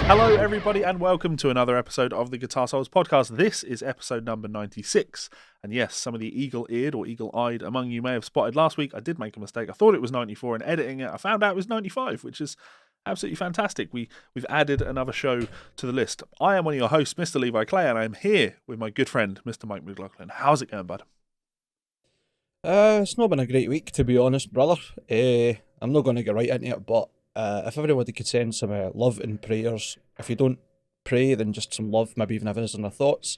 Hello, everybody, and welcome to another episode of the Guitar Souls podcast. This is episode number 96. And yes, some of the eagle-eared or eagle-eyed among you may have spotted last week. I did make a mistake. I thought it was 94, and editing it, I found out it was 95, which is absolutely fantastic. We've added another show to the list. I am one of your hosts, Mr. Levi Clay, and I am here with my good friend, Mr. Mike McLaughlin. How's it going, bud? It's not been a great week, to be honest, brother. I'm not going to get right into it, but if everybody could send some love and prayers, if you don't pray, then just some love, maybe even have us in their thoughts.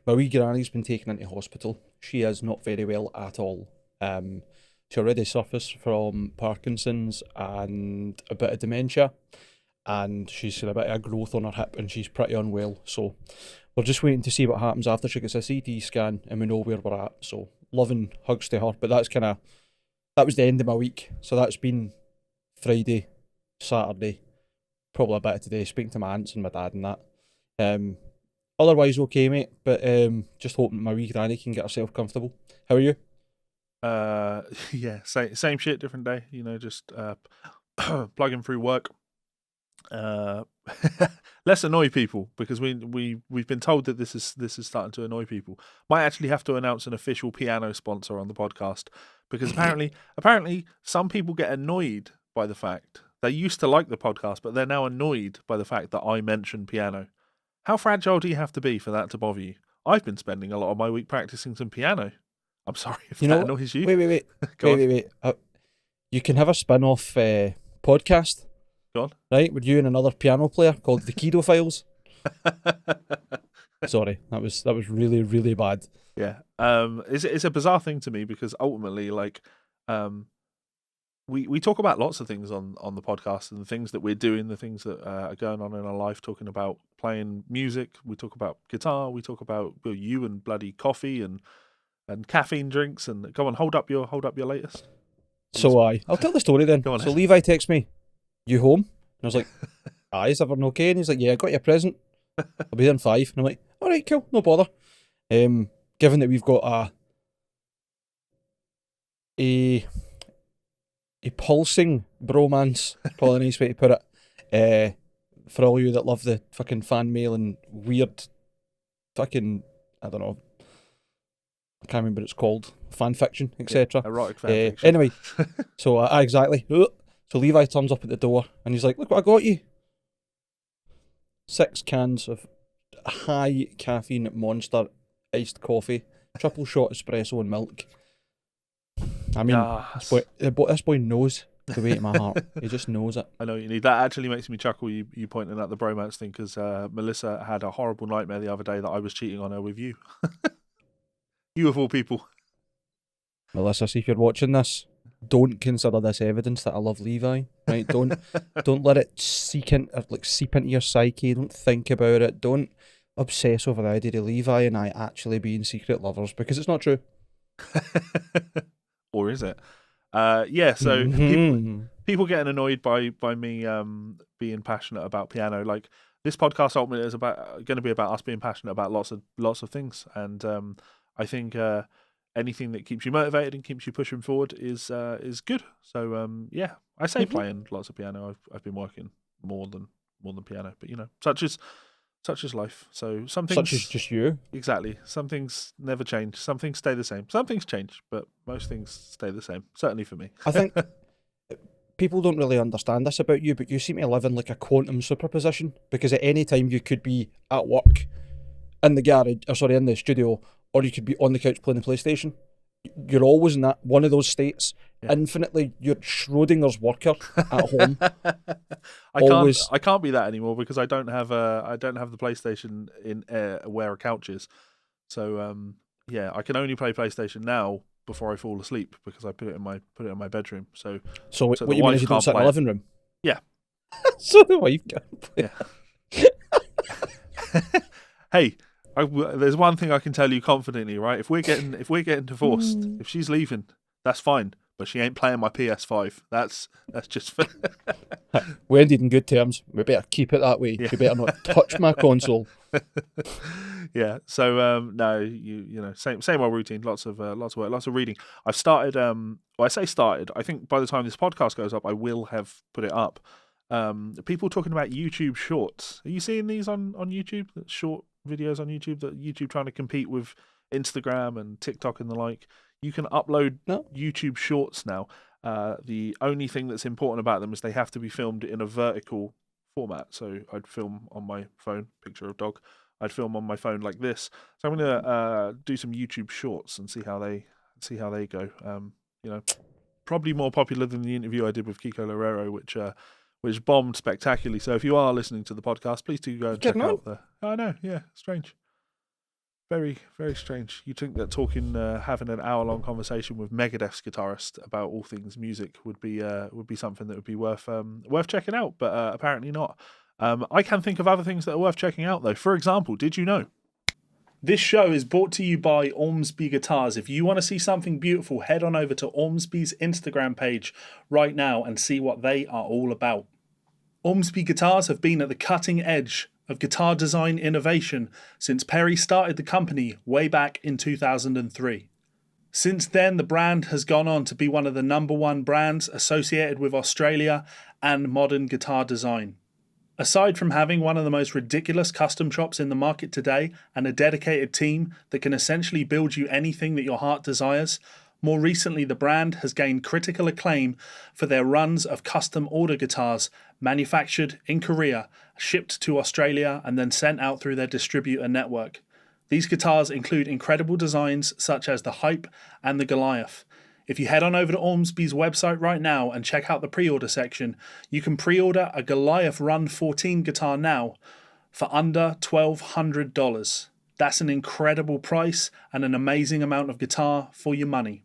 My wee granny's been taken into hospital. She is not very well at all. She already suffers from Parkinson's and a bit of dementia, and she's got a bit of growth on her hip, and she's pretty unwell. So we're just waiting to see what happens after she gets a CT scan, and we know where we're at. So loving hugs to her. But that was the end of my week. So that's been Friday, Saturday, probably a bit of today, speaking to my aunts and my dad and that. Otherwise okay, mate, but just hoping my wee granny can get herself comfortable. How are you? Yeah, same shit, different day. You know, just plugging through work. Let's annoy people, because we've been told that this is starting to annoy people. Might actually have to announce an official piano sponsor on the podcast, because apparently some people get annoyed by the fact they used to like the podcast, but they're now annoyed by the fact that I mention piano. How fragile do you have to be for that to bother you? I've been spending a lot of my week practicing some piano. I'm sorry if that annoys you. Wait. wait. You can have a spin-off podcast. Go on. Right, with you and another piano player called the Kido Files. Sorry, that was really, really bad. Yeah. It's a bizarre thing to me, because ultimately, like, we talk about lots of things on the podcast, and the things that we're doing, the things that are going on in our life, talking about playing music. We talk about guitar. We talk about you and bloody coffee and caffeine drinks. And come on, hold up your latest. So I'll tell the story then. Go on. So Levi texts me, "You home?" And I was like, "Aye, is everything okay?" And he's like, "Yeah, I got your present. I'll be there in 5. And I'm like, "All right, cool, no bother." Given that we've got a pulsing bromance, probably a nice way to put it. For all you that love the fucking fan mail and weird fucking, I don't know, I can't remember what it's called, fan fiction, etc. Erotic fan fiction. Anyway, so exactly. So Levi turns up at the door and he's like, "Look what I got you. 6 cans of high caffeine Monster iced coffee, triple shot espresso and milk." I mean, this boy knows the way to my heart. He just knows it. I know what you need. That actually makes me chuckle, you pointing at the bromance thing, because Melissa had a horrible nightmare the other day that I was cheating on her with you. You of all people. Melissa, see if you're watching this, don't consider this evidence that I love Levi. Right? Don't let it seep into your psyche. Don't think about it. Don't obsess over the idea of Levi and I actually being secret lovers, because it's not true. Or is it? Yeah, so people getting annoyed by me being passionate about piano. Like, this podcast ultimately is going to be about us being passionate about lots of things, and I think anything that keeps you motivated and keeps you pushing forward is good. So yeah, I say playing lots of piano. I've been working more than piano, but you know, such is life. So some things, such as just you. Exactly. Some things never change. Some things stay the same. Some things change, but most things stay the same. Certainly for me. I think people don't really understand this about you, but you seem to live in like a quantum superposition, because at any time you could be at work, in the garage, in the studio, or you could be on the couch playing the PlayStation. You're always in that one of those states. Yeah. Infinitely, you're Schrodinger's worker at home. I can't be that anymore, because I don't have the PlayStation in where a couch is. So yeah, I can only play PlayStation now before I fall asleep, because I put it in my bedroom. So what you mean is you don't sit in the living room? Yeah. So the wife can't play. Yeah. Hey. There's one thing I can tell you confidently, right? If we're getting divorced, if she's leaving, that's fine. But she ain't playing my PS5. That's just fair. We ended in good terms. We better keep it that way. Yeah. You better not touch my console. Yeah. So no, you know, same old routine. Lots of work, lots of reading. I've started. Well, I say started. I think by the time this podcast goes up, I will have put it up. People talking about YouTube Shorts. Are you seeing these on YouTube? Short videos on YouTube that YouTube trying to compete with Instagram and TikTok and the like. You can upload YouTube Shorts now. The only thing that's important about them is they have to be filmed in a vertical format. So I'd film on my phone, picture of dog. I'd film on my phone like this. So I'm gonna do some YouTube Shorts and see how they go. Probably more popular than the interview I did with Kiko Loureiro, which bombed spectacularly. So if you are listening to the podcast, please do go and check out the. I know, yeah, strange. Very, very strange. You'd think that having an hour-long conversation with Megadeth's guitarist about all things music would be something that would be worth checking out, but apparently not. I can think of other things that are worth checking out, though. For example, did you know? This show is brought to you by Ormsby Guitars. If you want to see something beautiful, head on over to Ormsby's Instagram page right now and see what they are all about. Ormsby Guitars have been at the cutting edge of guitar design innovation since Perry started the company way back in 2003. Since then, the brand has gone on to be one of the #1 brands associated with Australia and modern guitar design. Aside from having one of the most ridiculous custom shops in the market today and a dedicated team that can essentially build you anything that your heart desires, more recently the brand has gained critical acclaim for their runs of custom order guitars manufactured in Korea, shipped to Australia and then sent out through their distributor network. These guitars include incredible designs such as the Hype and the Goliath. If you head on over to Ormsby's website right now and check out the pre-order section, you can pre-order a Goliath Run 14 guitar now for under $1,200. That's an incredible price and an amazing amount of guitar for your money.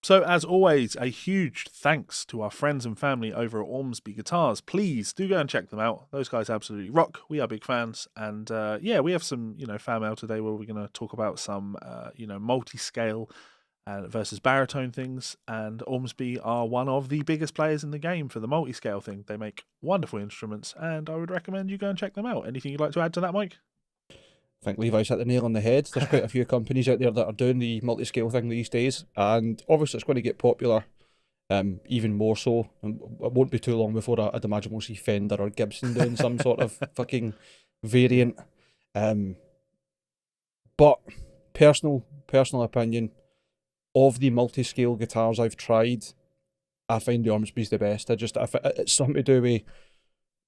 So, as always, a huge thanks to our friends and family over at Ormsby Guitars. Please do go and check them out. Those guys absolutely rock. We are big fans. And we have some, fan mail today where we're going to talk about some, multiscale versus baritone things. And Ormsby are one of the biggest players in the game for the multiscale thing. They make wonderful instruments, and I would recommend you go and check them out. Anything you'd like to add to that, Mike? I think Levi's hit the nail on the head. There's quite a few companies out there that are doing the multi-scale thing these days, and obviously it's going to get popular even more so. It won't be too long before I'd imagine we'll see Fender or Gibson doing some sort of fucking variant. But personal opinion, of the multi-scale guitars I've tried, I find the Ormsby's the best. It's something to do with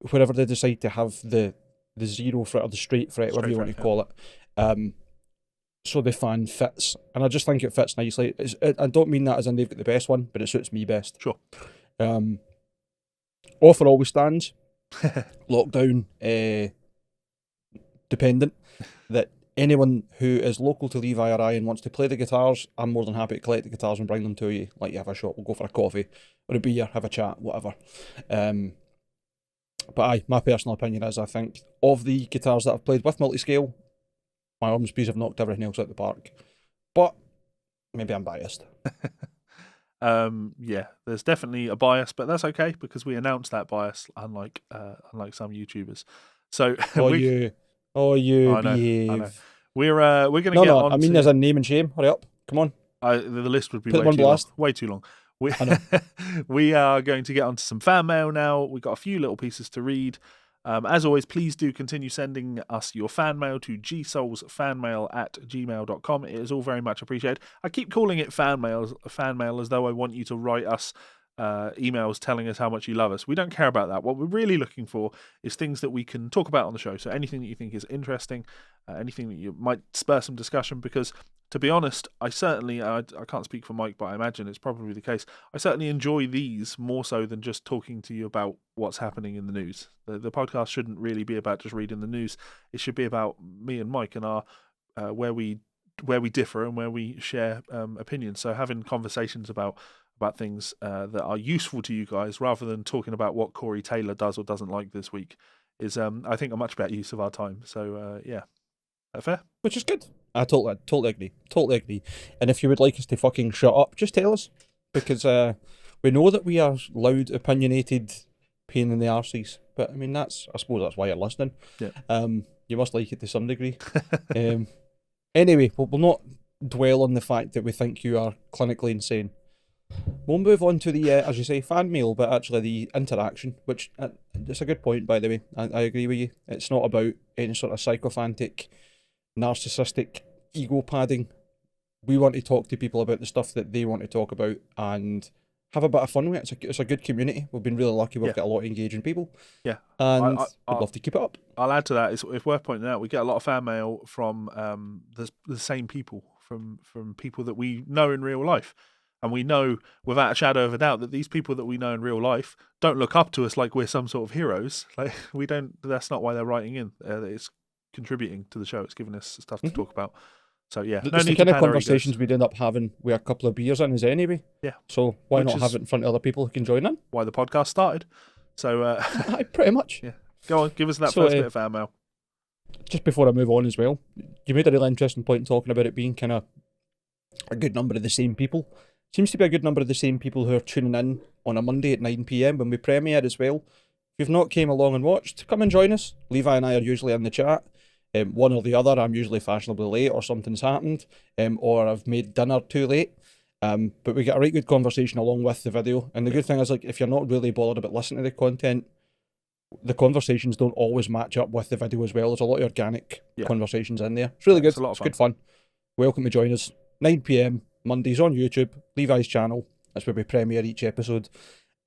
wherever they decide to have the zero fret or the straight fret, whatever you want to call it. So the fan fits, and I just think it fits nicely. I don't mean that as in they've got the best one, but it suits me best. Sure. Offer always stands. Lockdown dependent. That anyone who is local to Levi or I and wants to play the guitars, I'm more than happy to collect the guitars and bring them to you. Like you have a shop, we'll go for a coffee or a beer, have a chat, whatever. But my personal opinion is, I think, of the guitars that I've played with multiscale, my Ormsby's have knocked everything else out the park. But maybe I'm biased. There's definitely a bias, but that's okay because we announced that bias, unlike some YouTubers. So you behave. I know. We're going to get on. I mean, there's a name and shame. Hurry up, come on. The list would be way too long. We are going to get onto some fan mail now. We've got a few little pieces to read. As always, please do continue sending us your fan mail to GsolesFanMail@gmail.com. It is all very much appreciated. I keep calling it fan mail as though I want you to write us emails telling us how much you love us. We don't care about that. What we're really looking for is things that we can talk about on the show. So anything that you think is interesting, anything that you might spur some discussion, because to be honest, I can't speak for Mike, but I imagine it's probably the case. I certainly enjoy these more so than just talking to you about what's happening in the news. The podcast shouldn't really be about just reading the news. It should be about me and Mike and our where we differ and where we share opinions. So having conversations about things that are useful to you guys rather than talking about what Corey Taylor does or doesn't like this week is, I think, a much better use of our time. So, that fair? Which is good. I totally agree. And if you would like us to fucking shut up, just tell us. Because we know that we are loud, opinionated, pain in the arses. But, I mean, I suppose that's why you're listening. Yeah. You must like it to some degree. Anyway, we'll not dwell on the fact that we think you are clinically insane. We'll move on to the, as you say, fan mail, but actually the interaction, which it's a good point, by the way. I agree with you. It's not about any sort of psychophantic, narcissistic ego padding. We want to talk to people about the stuff that they want to talk about and have a bit of fun with it. It's a good community. We've been really lucky. We've got a lot of engaging people. Yeah. And we'd love to keep it up. I'll add to that. It's worth pointing out, we get a lot of fan mail from the same people, from people that we know in real life. And we know without a shadow of a doubt that these people that we know in real life don't look up to us like we're some sort of heroes. Like we don't. That's not why they're writing in. It's contributing to the show. It's giving us stuff to talk about. So yeah, no need the kind of conversations we'd end up having with a couple of beers in is anyway. Yeah. So why not have it in front of other people who can join in? Why the podcast started. So pretty much. Yeah. Go on, give us that first bit of fan mail. Just before I move on as well, you made a really interesting point talking about it being kind of a good number of the same people. Seems to be a good number of the same people who are tuning in on a Monday at 9 PM when we premiere as well. If you've not came along and watched, come and join us. Levi and I are usually in the chat. One or the other, I'm usually fashionably late or something's happened, or I've made dinner too late. But we get a right good conversation along with the video. And the good thing is, like, if you're not really bothered about listening to the content, the conversations don't always match up with the video as well. There's a lot of organic conversations in there. It's really good. It's good fun. Welcome to join us. 9 PM, Mondays on YouTube, Levi's channel. That's where we premiere each episode.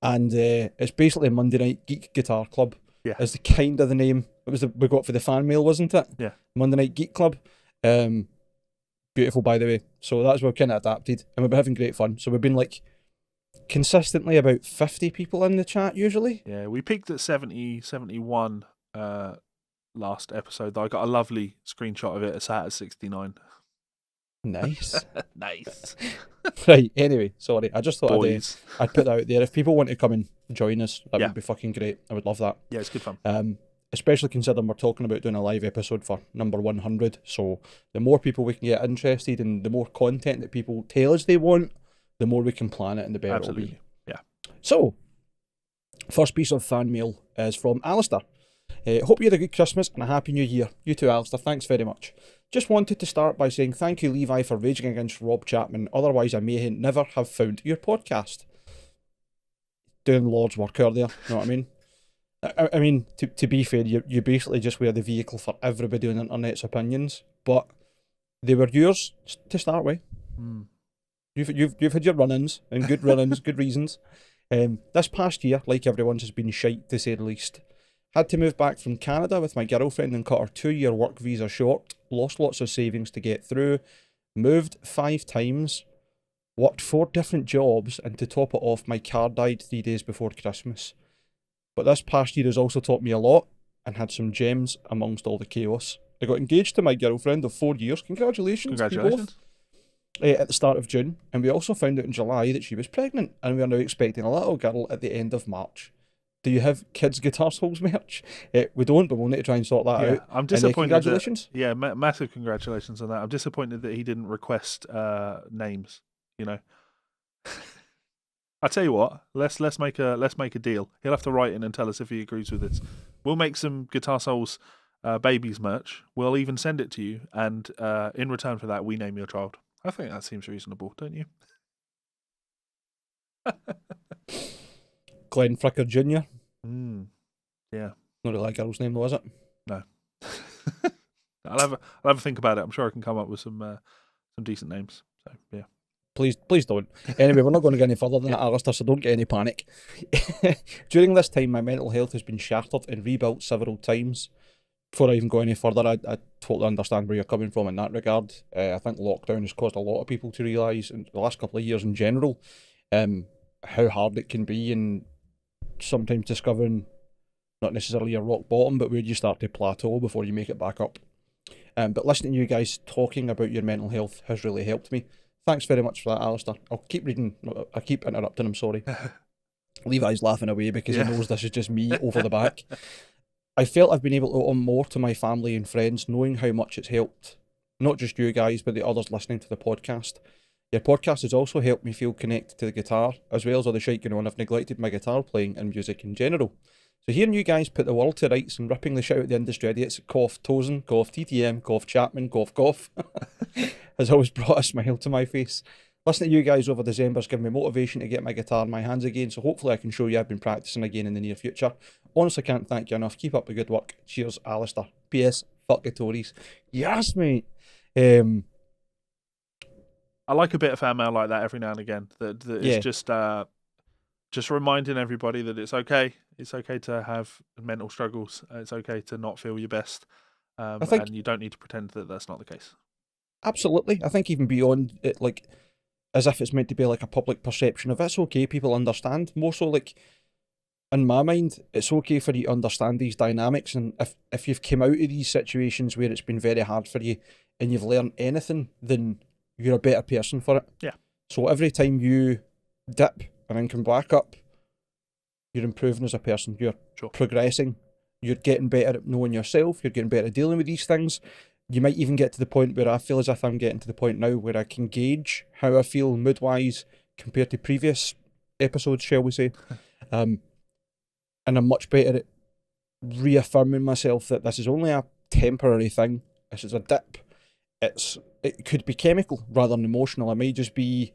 And it's basically Monday Night Geek Guitar Club. Yeah. Is the kind of the name it was we got for the fan mail, wasn't it? Yeah. Monday Night Geek Club. Beautiful, by the way. So that's what we've kind of adapted. And we've been having great fun. So we've been like consistently about 50 people in the chat usually. Yeah, we peaked at 70, 71 last episode. I got a lovely screenshot of it. It's at 69. Nice. Nice. Right, anyway, sorry. I just thought I'd put that out there. If people want to come and join us, that would be fucking great. I would love that. Yeah, it's good fun. Especially considering we're talking about doing a live episode for number 100. So the more people we can get interested and the more content that people tell us they want, the more we can plan it and the better it'll be. Yeah. So, first piece of fan mail is from Alistair. Hope you had a good Christmas and a happy new year. You too, Alistair. Thanks very much. Just wanted to start by saying thank you, Levi, for raging against Rob Chapman. Otherwise, I may never have found your podcast. Doing Lord's work there, you know what I mean? I mean, to be fair, you basically just were the vehicle for everybody on the internet's opinions, but they were yours to start with. Mm. You've had your run-ins, and good run-ins, good reasons. This past year, like everyone's, has been shite to say the least. Had to move back from Canada with my girlfriend and cut her 2-year work visa short, lost lots of savings to get through, moved 5 times, worked 4 different jobs, and to top it off, my car died 3 days before Christmas. But this past year has also taught me a lot and had some gems amongst all the chaos. I got engaged to my girlfriend of 4 years. Congratulations. Congratulations. At the start of June, and we also found out in July that she was pregnant, and we are now expecting a little girl at the end of March. Do you have kids' Guitar Souls merch? We don't, but we'll need to try and sort that out. I'm disappointed. Congratulations. Massive congratulations on that. I'm disappointed that he didn't request names. You know, I tell you what, let's make a deal. He'll have to write in and tell us if he agrees with this. We'll make some Guitar Souls babies merch. We'll even send it to you, and in return for that, we name your child. I think that seems reasonable, don't you? Glenn Fricker Jr. Yeah. Not really a girl's name though, is it? No. I'll have a think about it. I'm sure I can come up with some decent names. So yeah. Please don't. Anyway, we're not going to get any further than that, Alistair, so don't get any panic. During this time, my mental health has been shattered and rebuilt several times. Before I even go any further, I totally understand where you're coming from in that regard. I think lockdown has caused a lot of people to realise, in the last couple of years in general, how hard it can be, and sometimes discovering not necessarily your rock bottom, but where you start to plateau before you make it back up. But listening to you guys talking about your mental health has really helped me. Thanks very much for that, Alistair. I'll keep reading. I keep interrupting him, sorry. Levi's laughing away because he knows this is just me over the back. I felt I've been able to owe more to my family and friends, knowing how much it's helped. Not just you guys, but the others listening to the podcast. Your podcast has also helped me feel connected to the guitar, as well as all the shite going on. I've neglected my guitar playing and music in general. So hearing you guys put the world to rights and ripping the shit out of the industry idiots, cough Tozen, cough TTM, cough Chapman, cough, has always brought a smile to my face. listening to you guys over December's given me motivation to get my guitar in my hands again, so hopefully I can show you I've been practicing again in the near future. Honestly, can't thank you enough. Keep up the good work. Cheers, Alistair. P.S. Fuck the Tories. Yes, mate. I like a bit of fan mail like that every now and again. That it's just reminding everybody that it's okay. It's okay to have mental struggles. It's okay to not feel your best. I think and you don't need to pretend that that's not the case. absolutely. I think even beyond it, like, as if it's meant to be like a public perception of it's okay, people understand. More so, like, in my mind, it's okay for you to understand these dynamics, and if you've come out of these situations where it's been very hard for you and you've learned anything, then you're a better person for it. Yeah. So every time you dip and then come back up, you're improving as a person. You're progressing. You're getting better at knowing yourself. You're getting better at dealing with these things. You might even get to the point where I feel as if I'm getting to the point now where I can gauge how I feel mood-wise compared to previous episodes, shall we say. And I'm much better at reaffirming myself that this is only a temporary thing. This is a dip. It could be chemical rather than emotional. It might just be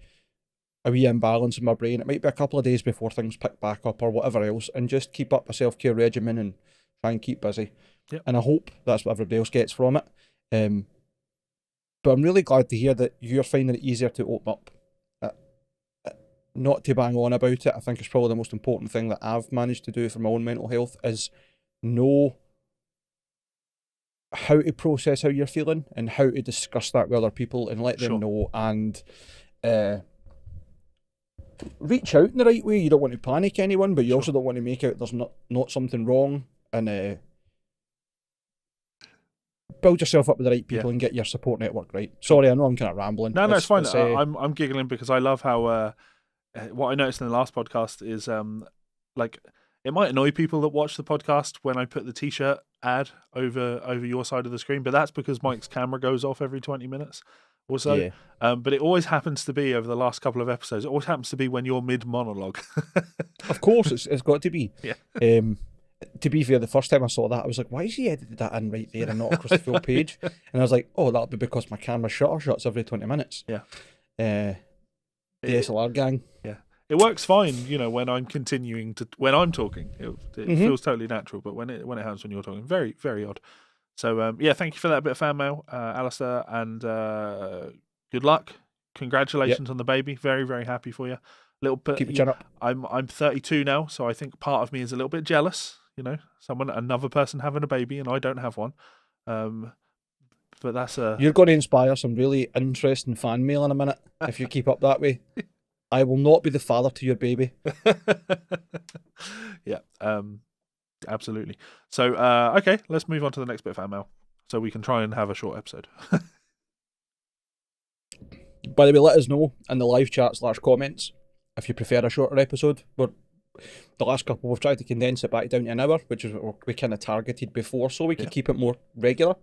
a wee imbalance in my brain. It might be a couple of days before things pick back up or whatever else, and just keep up a self-care regimen and try and keep busy. Yep. And I hope that's what everybody else gets from it. But I'm really glad to hear that you're finding it easier to open up. Not to bang on about it, I think it's probably the most important thing that I've managed to do for my own mental health is know how to process how you're feeling and how to discuss that with other people and let them know, and reach out in the right way. You don't want to panic anyone, but you also don't want to make out there's not something wrong, and build yourself up with the right people and get your support network right. Sorry, I know I'm kind of rambling. No, it's fine. I'm giggling because I love how what I noticed in the last podcast is like it might annoy people that watch the podcast when I put the t-shirt ad over your side of the screen, but that's because Mike's camera goes off every 20 minutes or so. Yeah. But it always happens to be over the last couple of episodes. It always happens to be when you're mid monologue. Of course, it's got to be. Yeah. To be fair, the first time I saw that, I was like, why has he edited that in right there and not across the full page? And I was like, oh, that'll be because my camera shuts every 20 minutes. Yeah. DSLR gang. Yeah. It works fine, when I'm when I'm talking. It feels totally natural, but when it happens when you're talking, very, very odd. So, thank you for that bit of fan mail, Alistair, and good luck. Congratulations on the baby. Very, very happy for you. Little bit. Keep your chin up. I'm 32 now, so I think part of me is a little bit jealous. Another person having a baby, and I don't have one. But that's You're going to inspire some really interesting fan mail in a minute if you keep up that way. I will not be the father to your baby. Yeah, absolutely. So, okay, let's move on to the next bit of fan mail, so we can try and have a short episode. By the way, let us know in the live chat / comments if you prefer a shorter episode. But the last couple, we've tried to condense it back down to an hour, which is what we kind of targeted before, so we could keep it more regular.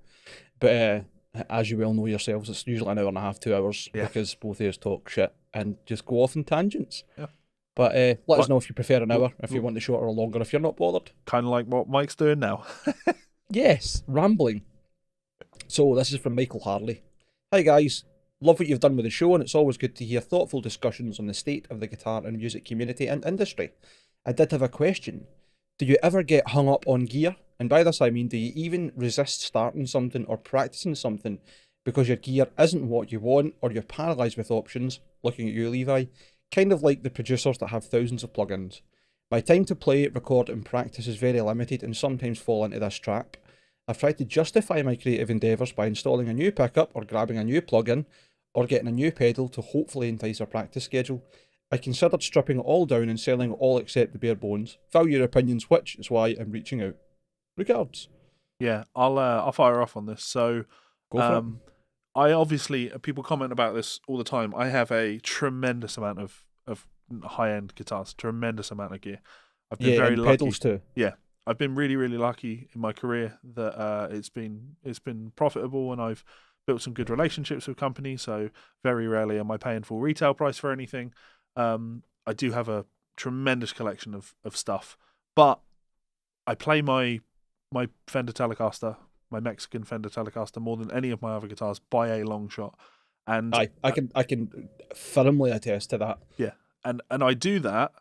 But as you well know yourselves, it's usually an hour and a half, 2 hours, because both of us talk shit and just go off in tangents. Yeah. But let us know if you prefer an hour, if you want the shorter or longer, if you're not bothered. Kind of like what Mike's doing now. Yes, rambling. So this is from Michael Harley. Hi guys, love what you've done with the show, and it's always good to hear thoughtful discussions on the state of the guitar and music community and industry. I did have a question. Do you ever get hung up on gear? And by this I mean, do you even resist starting something or practicing something because your gear isn't what you want, or you're paralysed with options? Looking at you, Levi. Kind of like the producers that have thousands of plugins. My time to play, record and practice is very limited, and sometimes fall into this trap. I've tried to justify my creative endeavours by installing a new pickup or grabbing a new plugin or getting a new pedal to hopefully entice a practice schedule. I considered stripping it all down and selling all except the bare bones. Value your opinions, which is why I'm reaching out. Regards. Yeah, I'll fire off on this. So, go for it. I obviously, people comment about this all the time. I have a tremendous amount of high-end guitars, tremendous amount of gear. I've been very lucky. Pedals too. Yeah, I've been really, really lucky in my career that it's been profitable, and I've built some good relationships with companies. So very rarely am I paying full retail price for anything. I do have a tremendous collection of stuff, but I play my Fender Telecaster, my Mexican Fender Telecaster, more than any of my other guitars by a long shot. And I can firmly attest to that. yeah, and I do that,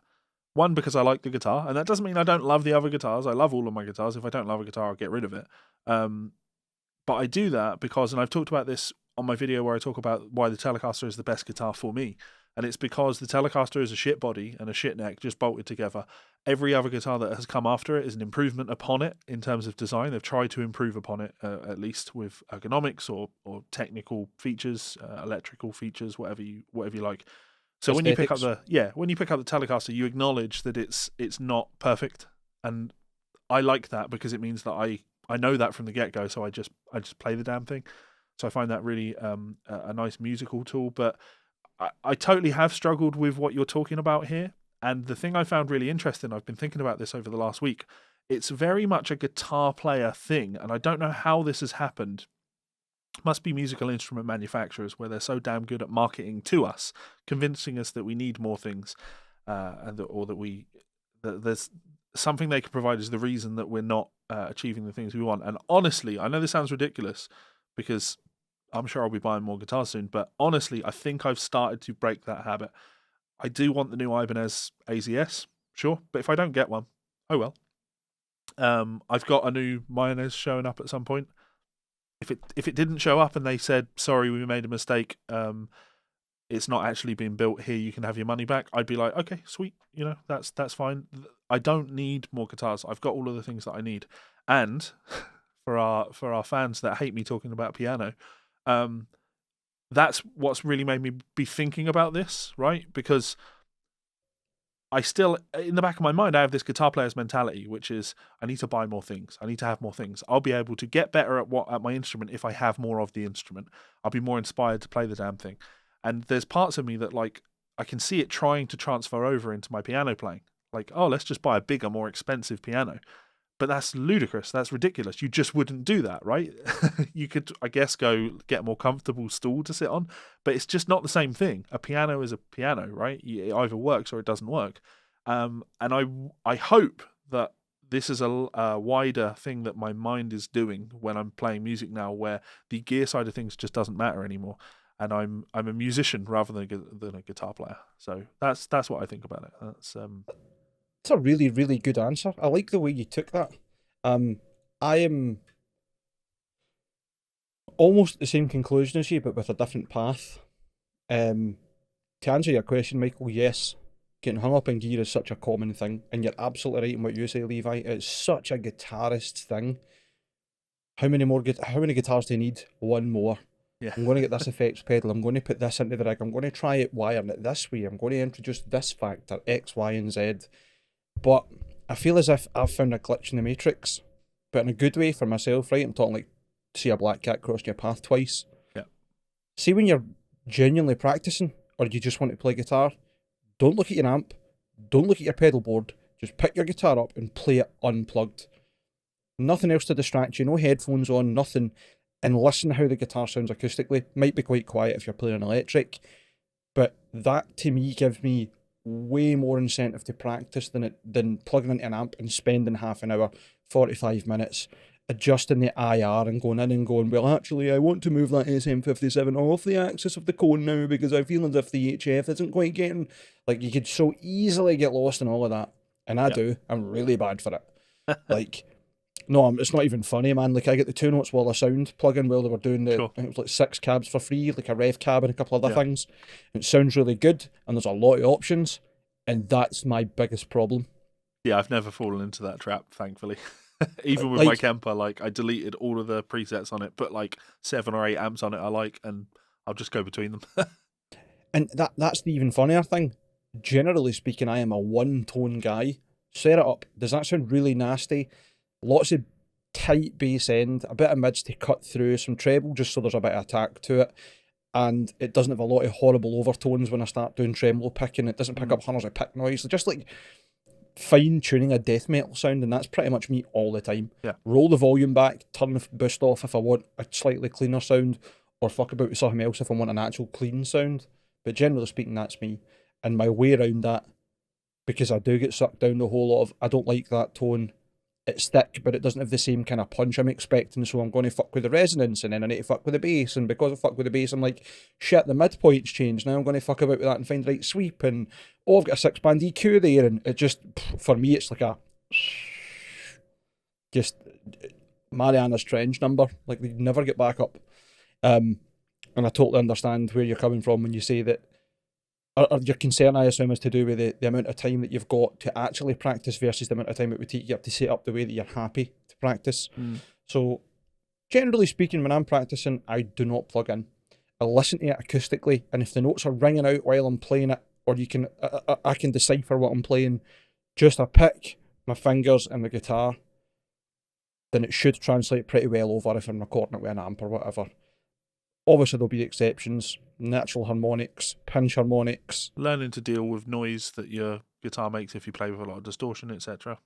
one, because I like the guitar, and that doesn't mean I don't love the other guitars. I love all of my guitars. If I don't love a guitar, I'll get rid of it. But I do that because, and I've talked about this on my video where I talk about why the Telecaster is the best guitar for me, and it's because the Telecaster is a shit body and a shit neck just bolted together. Every other guitar that has come after it is an improvement upon it in terms of design. They've tried to improve upon it, at least with ergonomics or technical features, electrical features, whatever you like. So when you pick up the Telecaster, you acknowledge that it's not perfect, and I like that because it means that I know that from the get go. So I just play the damn thing. So I find that really a nice musical tool. But I totally have struggled with what you're talking about here. And the thing I found really interesting, I've been thinking about this over the last week. It's very much a guitar player thing, and I don't know how this has happened. Must be musical instrument manufacturers where they're so damn good at marketing to us, convincing us that we need more things, that there's something they can provide is the reason that we're not achieving the things we want. And honestly, I know this sounds ridiculous because I'm sure I'll be buying more guitars soon, but honestly, I think I've started to break that habit. I do want the new Ibanez AZS, sure, but if I don't get one, oh well. I've got a new Mayonnaise showing up at some point. If it didn't show up and they said, sorry, we made a mistake, it's not actually being built here, you can have your money back, I'd be like, okay, sweet, that's fine. I don't need more guitars. I've got all of the things that I need. And for our fans that hate me talking about piano, that's what's really made me be thinking about this, right? Because I still, in the back of my mind, I have this guitar player's mentality, which is I need to buy more things. I need to have more things. I'll be able to get better at my instrument if I have more of the instrument. I'll be more inspired to play the damn thing. And there's parts of me that, like, I can see it trying to transfer over into my piano playing. Like, oh, let's just buy a bigger, more expensive piano. But that's ludicrous. That's ridiculous. You just wouldn't do that, right? You could, I guess, go get a more comfortable stool to sit on, but it's just not the same thing. A piano is a piano, right? It either works or it doesn't work. And I hope that this is a wider thing that my mind is doing when I'm playing music now, where the gear side of things just doesn't matter anymore, and I'm a musician rather than a guitar player. So that's what I think about it. That's a really, really good answer. I like the way you took that. I am almost at the same conclusion as you, but with a different path. To answer your question, Michael, yes, getting hung up in gear is such a common thing, and you're absolutely right in what you say, Levi. It's such a guitarist thing. How many guitars do you need? One more. Yeah. I'm going to get this effects pedal. I'm going to put this into the rig. I'm going to try it wiring it this way. I'm going to introduce this factor, X, Y, and Z. But I feel as if I've found a glitch in the matrix, but in a good way for myself, right? I'm talking like, see a black cat crossing your path twice. Yeah. See, when you're genuinely practicing, or you just want to play guitar, don't look at your amp, don't look at your pedal board, just pick your guitar up and play it unplugged. Nothing else to distract you, no headphones on, nothing, and listen to how the guitar sounds acoustically. Might be quite quiet if you're playing an electric, but that to me gives me way more incentive to practice than plugging into an amp and spending half an hour, 45 minutes adjusting the IR and going in and going, well, actually, I want to move that SM57 off the axis of the cone now because I feel as if the HF isn't quite getting... Like, you could so easily get lost in all of that. And I do. I'm really bad for it. Like, no, it's not even funny, man. Like, I get the 2 notes wall of sound plug-in while they were doing I think it was like 6 cabs for free, like a rev cab and a couple other things. It sounds really good, and there's a lot of options, and that's my biggest problem. Yeah, I've never fallen into that trap, thankfully. Even with my Kemper, like, I deleted all of the presets on it, put like 7 or 8 amps on it I like, and I'll just go between them. And that's the even funnier thing. Generally speaking, I am a one-tone guy. Set it up. Does that sound really nasty? Lots of tight bass end, a bit of mids to cut through, some treble just so there's a bit of attack to it, and it doesn't have a lot of horrible overtones when I start doing tremolo picking. It doesn't pick up hundreds of pick noise. Just like fine-tuning a death metal sound, and that's pretty much me all the time. Yeah. Roll the volume back, turn the boost off if I want a slightly cleaner sound, or fuck about with something else if I want an actual clean sound. But generally speaking, that's me. And my way around that, because I do get sucked down the whole lot of, I don't like that tone, it's thick, but it doesn't have the same kind of punch I'm expecting, so I'm going to fuck with the resonance, and then I need to fuck with the bass, and because I fuck with the bass, I'm like, shit, the midpoint's changed, now I'm going to fuck about with that and find the right sweep, and oh, I've got a 6-band EQ there, and it just, for me, it's like a, just, Mariana's Trench number, like, they never get back up. And I totally understand where you're coming from when you say that, or your concern, I assume, is to do with the amount of time that you've got to actually practice versus the amount of time it would take you to set up the way that you're happy to practice. So, generally speaking, when I'm practicing, I do not plug in. I listen to it acoustically, and if the notes are ringing out while I'm playing it, or I can decipher what I'm playing, just a pick, my fingers, and the guitar, then it should translate pretty well over if I'm recording it with an amp or whatever. Obviously, there'll be exceptions. Natural harmonics, pinch harmonics. Learning to deal with noise that your guitar makes if you play with a lot of distortion, etc.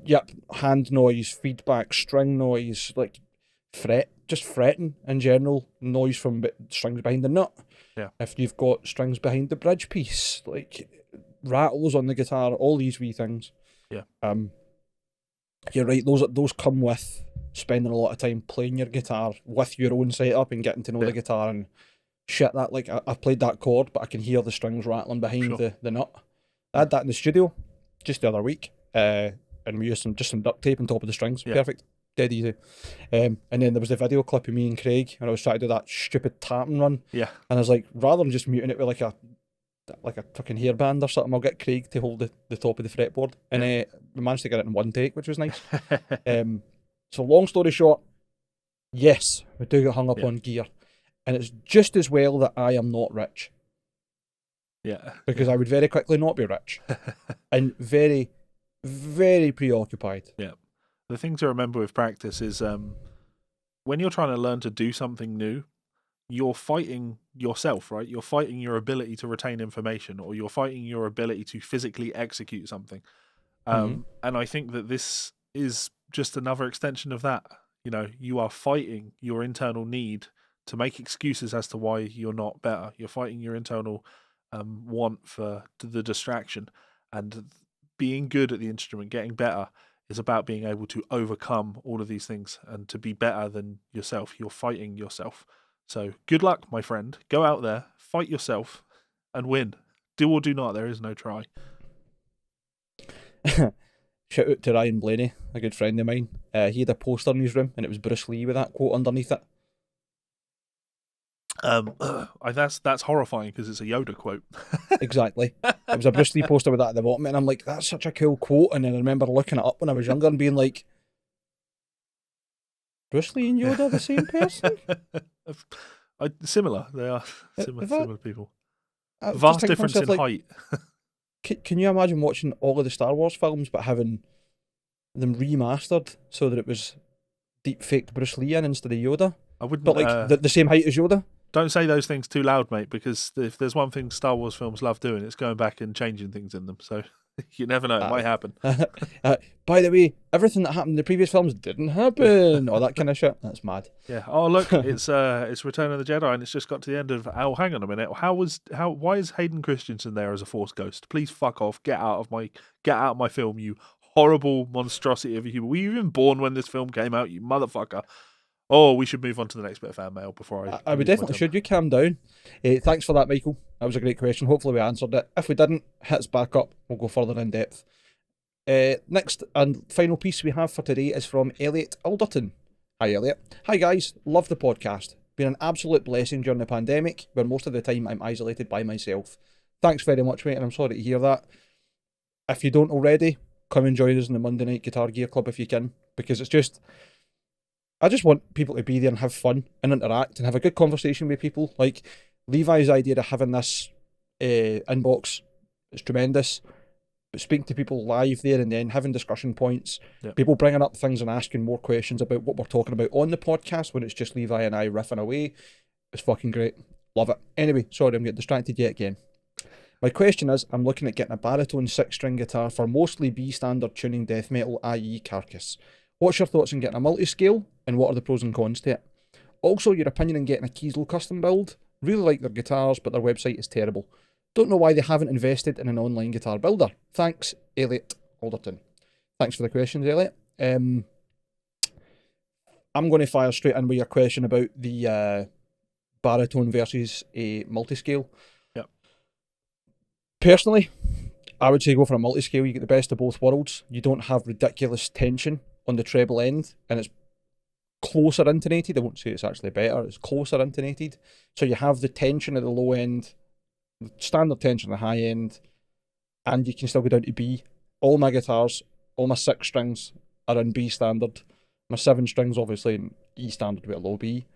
Yep, hand noise, feedback, string noise, like just fretting in general, noise from strings behind the nut. Yeah. If you've got strings behind the bridge piece, like rattles on the guitar, all these wee things. Yeah. You're right, those come with spending a lot of time playing your guitar with your own setup and getting to know the guitar and shit. That, like, I played that chord, but I can hear the strings rattling behind the nut. I had that in the studio just the other week, and we used some duct tape on top of the strings. Perfect, dead easy. And then there was the video clip of me and Craig, and I was trying to do that stupid tapping run. Yeah. And I was like, rather than just muting it with like a fucking hairband or something, I'll get Craig to hold the top of the fretboard, and we managed to get it in one take, which was nice. So long story short, yes, we do get hung up on gear, and it's just as well that I am not rich. Yeah. Because I would very quickly not be rich, and very, very preoccupied. Yeah. The thing to remember with practice is when you're trying to learn to do something new, you're fighting yourself, right? You're fighting your ability to retain information, or you're fighting your ability to physically execute something. And I think that this is just another extension of that. You know, you are fighting your internal need to make excuses as to why you're not better. You're fighting your internal want for the distraction, and being good at the instrument, getting better, is about being able to overcome all of these things and to be better than yourself. You're fighting yourself. So good luck, my friend. Go out there, fight yourself, and win. Do or do not. There is no try. Shout out to Ryan Blaney, a good friend of mine. He had a poster in his room, and it was Bruce Lee with that quote underneath it. That's horrifying because it's a Yoda quote. Exactly. It was a Bruce Lee poster with that at the bottom, and I'm like, that's such a cool quote. And then I remember looking it up when I was younger and being like, Bruce Lee and Yoda are the same person? Similar. They are similar people. Vast difference in height. Can you imagine watching all of the Star Wars films but having them remastered so that it was deep faked Bruce Lee in instead of Yoda? I wouldn't. But like the same height as Yoda? Don't say those things too loud, mate, because if there's one thing Star Wars films love doing, it's going back and changing things in them. So you never know, it might happen. By the way, everything that happened in the previous films didn't happen. All that kind of shit. That's mad. Yeah. Oh, look, it's Return of the Jedi, and it's just got to the end of. Oh, hang on a minute. Why is Hayden Christensen there as a Force ghost? Please fuck off. Get out of my film, you horrible monstrosity of a human. Were you even born when this film came out, you motherfucker? Oh, we should move on to the next bit of fan mail before I would definitely should. You calm down. Thanks for that, Michael. That was a great question. Hopefully we answered it. If we didn't, hit us back up. We'll go further in depth. Next and final piece we have for today is from Elliot Alderton. Hi, Elliot. Hi, guys. Love the podcast. Been an absolute blessing during the pandemic, where most of the time I'm isolated by myself. Thanks very much, mate, and I'm sorry to hear that. If you don't already, come and join us in the Monday Night Guitar Gear Club if you can, because I just want people to be there and have fun and interact and have a good conversation with people. Like Levi's idea of having this inbox is tremendous. But speaking to people live there and then having discussion points, people bringing up things and asking more questions about what we're talking about on the podcast when it's just Levi and I riffing away, it's fucking great. Love it. Anyway, sorry, I'm getting distracted yet again. My question is, I'm looking at getting a Baritone 6-string guitar for mostly B standard tuning death metal, i.e. Carcass. What's your thoughts on getting a Multiscale, and what are the pros and cons to it? Also, your opinion on getting a Kiesel custom build? Really like their guitars, but their website is terrible. Don't know why they haven't invested in an online guitar builder. Thanks, Elliot Alderton. Thanks for the questions, Elliot. I'm going to fire straight in with your question about the baritone versus a multiscale. Yep. Personally, I would say go for a multiscale. You get the best of both worlds. You don't have ridiculous tension on the treble end, and it's closer intonated. I won't say it's actually better. It's closer intonated. So you have the tension at the low end, the standard tension at the high end, and you can still go down to B. All my guitars, all my 6 strings are in B standard. My 7 strings, obviously, in E standard with a low B.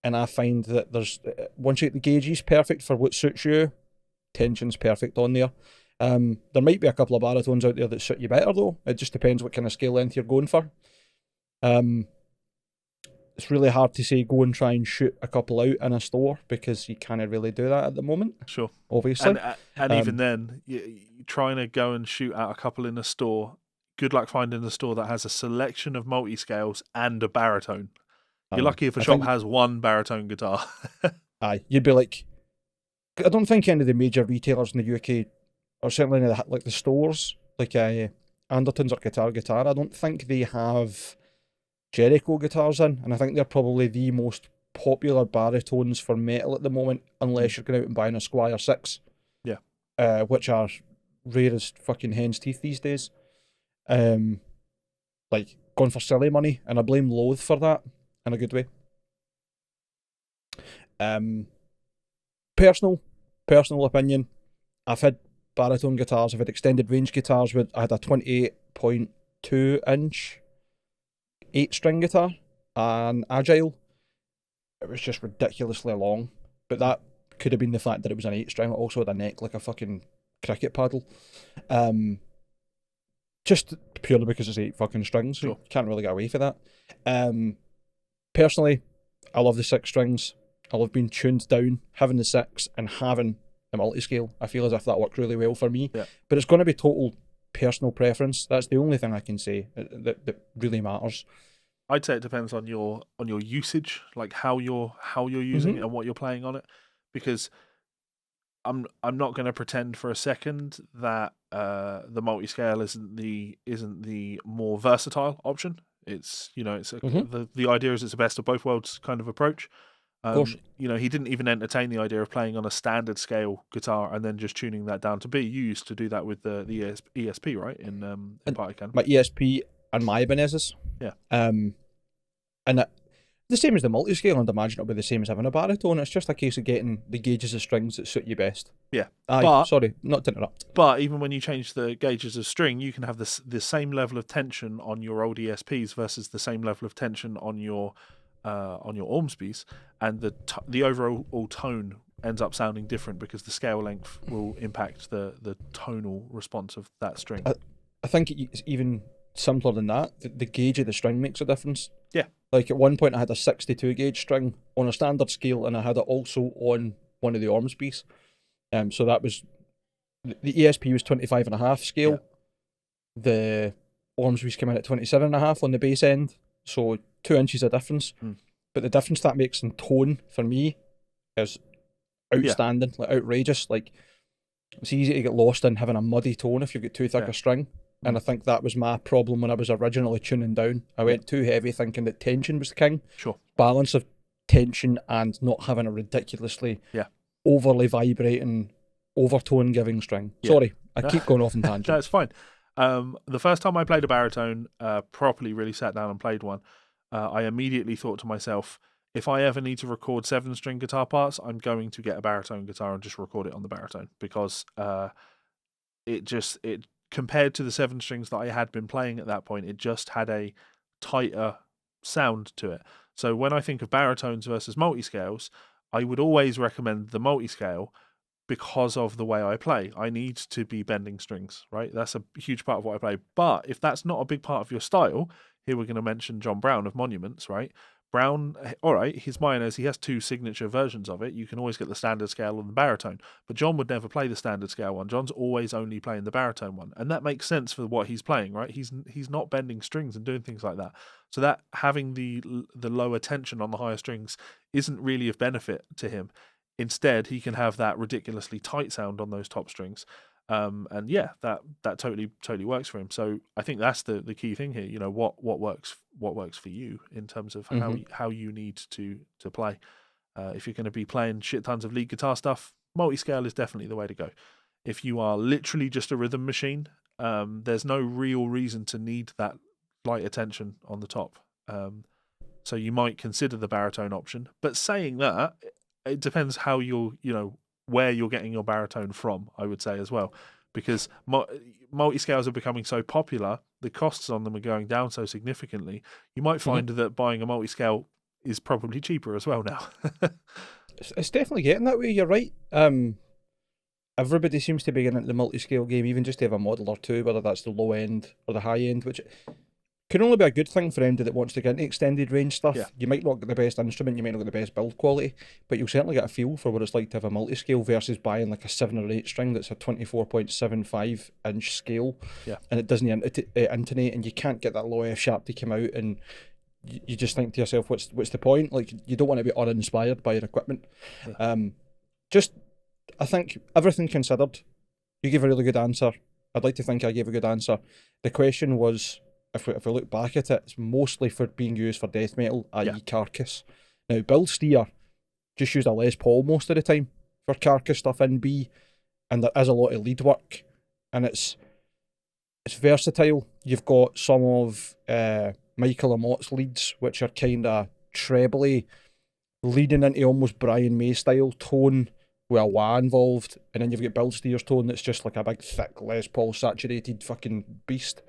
And I find that there's, once you get the gauges perfect for what suits you, tension's perfect on there. There might be a couple of baritones out there that suit you better, though. It just depends what kind of scale length you're going for. It's really hard to say go and try and shoot a couple out in a store because you can't really do that at the moment. Sure. Obviously. And even then, you're trying to go and shoot out a couple in a store, good luck finding a store that has a selection of multiscales and a baritone. You're lucky if a shop has one baritone guitar. Aye, you'd be like, I don't think any of the major retailers in the UK, or certainly any of the stores, like Anderton's or Guitar, I don't think they have Jericho guitars in, and I think they're probably the most popular baritones for metal at the moment, unless you're going out and buying a Squire 6. Yeah. Which are rare as fucking hen's teeth these days. Like, gone for silly money, and I blame Loathe for that, in a good way. Personal opinion, I've had baritone guitars, I've had extended range guitars with, I had a 28.2 inch 8-string guitar, and Agile. It was just ridiculously long, but that could have been the fact that it was an 8-string. It also had a neck like a fucking cricket paddle. Just purely because it's 8 fucking strings, so you can't really get away for that. Personally, I love the 6 strings. I love being tuned down, having the 6 and having the multiscale. I feel as if that worked really well for me. Yeah. But it's going to be total personal preference. That's the only thing I can say that really matters. I'd say it depends on your usage, like how you're using it and what you're playing on it, because I'm not going to pretend for a second that the multiscale isn't the more versatile option. It's the idea is it's a best of both worlds kind of approach. Of course. He didn't even entertain the idea of playing on a standard scale guitar and then just tuning that down to B. You used to do that with the ESP, right? In Partycan. My ESP and my Ibanez's. Yeah. And the same as the multiscale, I'd imagine it'll be the same as having a baritone. It's just a case of getting the gauges of strings that suit you best. Yeah. Sorry, not to interrupt. But even when you change the gauges of string, you can have the same level of tension on your old ESPs versus the same level of tension on your Ormsby's, and the overall tone ends up sounding different because the scale length will impact the tonal response of that string. I think it's even simpler than that. The gauge of the string makes a difference. Yeah. Like at one point I had a 62 gauge string on a standard scale, and I had it also on one of the Ormsby's. So that was, the ESP was 25.5 scale. Yeah. The Ormsby's came in at 27.5 on the bass end. So 2 inches of difference. But the difference that makes in tone for me is outstanding, like outrageous. Like, it's easy to get lost in having a muddy tone if you've got too thick a string. And I think that was my problem when I was originally tuning down. I went too heavy thinking that tension was the king. Sure. Balance of tension and not having a ridiculously overly vibrating, overtone giving string. Yeah. Sorry, I keep going off in tangent. That's fine. The first time I played a baritone, properly really sat down and played one, I immediately thought to myself, if I ever need to record 7-string guitar parts, I'm going to get a baritone guitar and just record it on the baritone, because it compared to the 7 strings that I had been playing at that point, it just had a tighter sound to it. So when I think of baritones versus multiscales, I would always recommend the multiscale because of the way I play. I need to be bending strings, right? That's a huge part of what I play. But if that's not a big part of your style, here we're going to mention John Brown of Monuments, right? Brown, all right, his minors, he has 2 signature versions of it. You can always get the standard scale and the baritone, but John would never play the standard scale one. John's always only playing the baritone one, and that makes sense for what he's playing, right? He's not bending strings and doing things like that. So that having the lower tension on the higher strings isn't really of benefit to him. Instead, he can have that ridiculously tight sound on those top strings. And yeah, that totally works for him. So I think that's the key thing here. You know, what works for you in terms of how you need to play. If you're going to be playing shit tons of lead guitar stuff, multiscale is definitely the way to go. If you are literally just a rhythm machine, there's no real reason to need that light attention on the top. So you might consider the baritone option. But saying that, it depends how where you're getting your baritone from, I would say as well. Because multiscales are becoming so popular, the costs on them are going down so significantly. You might find that buying a multiscale is probably cheaper as well now. It's definitely getting that way, you're right. Everybody seems to be getting into the multi-scale game, even just to have a model or two, whether that's the low end or the high end, which can only be a good thing for anybody that wants to get into extended range stuff. Yeah. You might not get the best instrument, you might not get the best build quality, but you'll certainly get a feel for what it's like to have a multi-scale versus buying like a 7 or 8 string that's a 24.75 inch scale, and it doesn't intonate, and you can't get that low F sharp to come out, and you just think to yourself, what's the point? Like, you don't want to be uninspired by your equipment. I think everything considered, you gave a really good answer. I'd like to think I gave a good answer. The question was, if we look back at it, it's mostly for being used for death metal, i.e. Carcass. Now, Bill Steer just used a Les Paul most of the time for Carcass stuff in B, and there is a lot of lead work, and it's versatile. You've got some of Michael Amott's leads, which are kind of trebly, leading into almost Brian May style tone with a wah involved, and then you've got Bill Steer's tone that's just like a big thick Les Paul saturated fucking beast.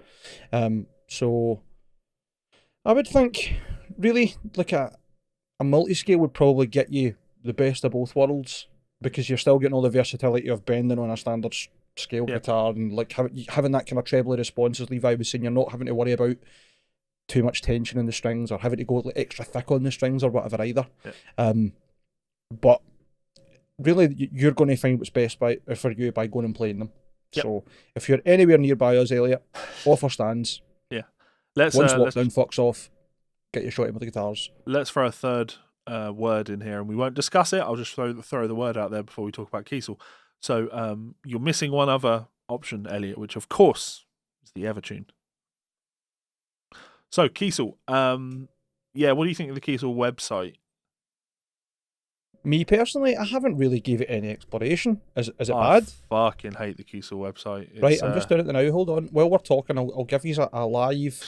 So I would think really like a multi-scale would probably get you the best of both worlds, because you're still getting all the versatility of bending on a standard scale guitar, and like having that kind of trebly response, as Levi was saying. You're not having to worry about too much tension in the strings or having to go like extra thick on the strings or whatever either. But really, you're going to find what's best for you by going and playing them. So if you're anywhere nearby us, Elliot, offer stands. Once lockdown fucks off, get your shot in with the guitars. Let's throw a third word in here, and we won't discuss it. I'll just throw the word out there before we talk about Kiesel. So you're missing one other option, Elliot, which of course is the Evertune. So Kiesel, what do you think of the Kiesel website? Me personally, I haven't really gave it any exploration. Is it bad? I fucking hate the Kiesel website. Right, I'm just doing it now. Hold on. While we're talking, I'll give you a live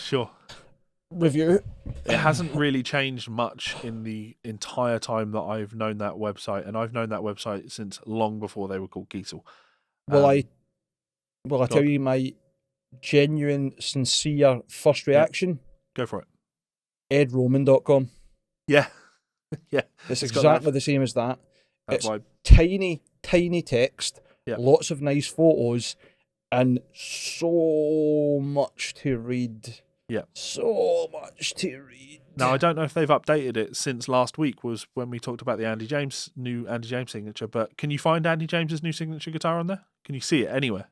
review. It hasn't really changed much in the entire time that I've known that website, and I've known that website since long before they were called Kiesel. I tell you my genuine, sincere first reaction? Go for it. edroman.com. Yeah. Yeah. It's exactly the same as that. It's vibe. Tiny text, lots of nice photos, and so much to read. Yeah. So much to read. Now, I don't know if they've updated it since last week, was when we talked about the new Andy James signature, but can you find Andy James's new signature guitar on there? Can you see it anywhere?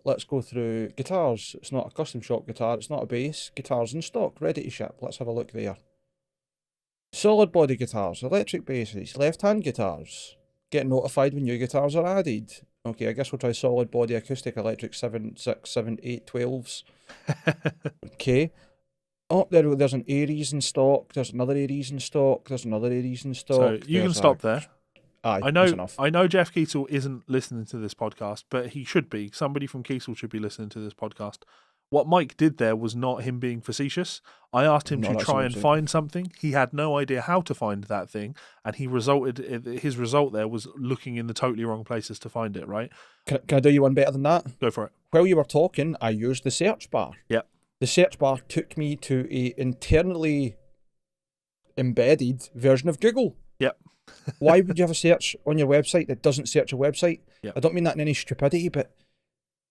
Let's go through guitars. It's not a custom shop guitar, it's not a bass. Guitars in stock, ready to ship. Let's have a look there. Solid body guitars, electric basses, left-hand guitars. Get notified when new guitars are added. Okay, I guess we'll try solid body acoustic electric 7, 6, 7, 8, 12s. Okay. Oh, there's an Aries in stock. There's another Aries in stock. There's another Aries in stock. So you can stop there. Aye, I know Jeff Kiesel isn't listening to this podcast, but he should be. Somebody from Kiesel should be listening to this podcast. What Mike did there was not him being facetious. I asked him to try and find something. He had no idea how to find that thing, and his result there was looking in the totally wrong places to find it, right? Can I do you one better than that? Go for it. While you were talking, I used the search bar. Yeah. The search bar took me to a internally embedded version of Google. Yep. Why would you have a search on your website that doesn't search a website? Yep. I don't mean that in any stupidity, but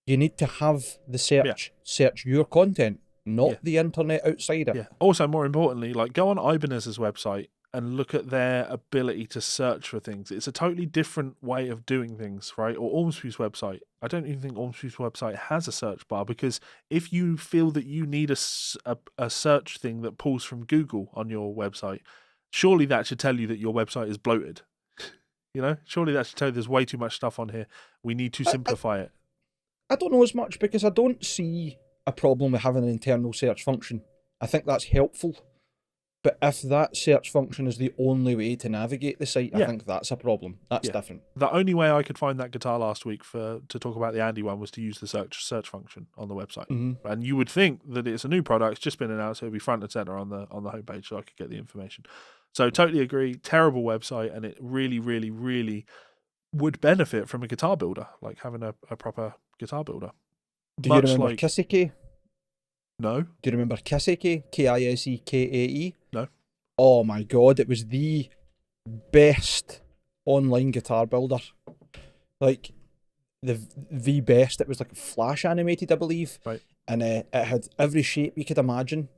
you need to have the search your content, not the internet outside it. Yeah. Also, more importantly, like, go on Ibanez's website and look at their ability to search for things. It's a totally different way of doing things, right? Or Ormsby's website. I don't even think Ormsby's website has a search bar, because if you feel that you need a search thing that pulls from Google on your website, surely that should tell you that your website is bloated. You know, surely that should tell you there's way too much stuff on here. We need to simplify it. I don't know as much because I don't see a problem with having an internal search function. I think that's helpful. But if that search function is the only way to navigate the site, I think that's a problem. That's different. The only way I could find that guitar last week to talk about the Andy one was to use the search function on the website. And you would think that it's a new product, it's just been announced, so it'll be front and center on the homepage, so I could get the information. So totally agree. Terrible website, and it really, really, really would benefit from a guitar builder, like having a proper guitar builder. Do you remember Kiesel? No. Do you remember Kiesel? Kiesekae? No. Oh my god, it was the best online guitar builder. Like, the best. It was like flash animated, I believe. Right. And it had every shape you could imagine.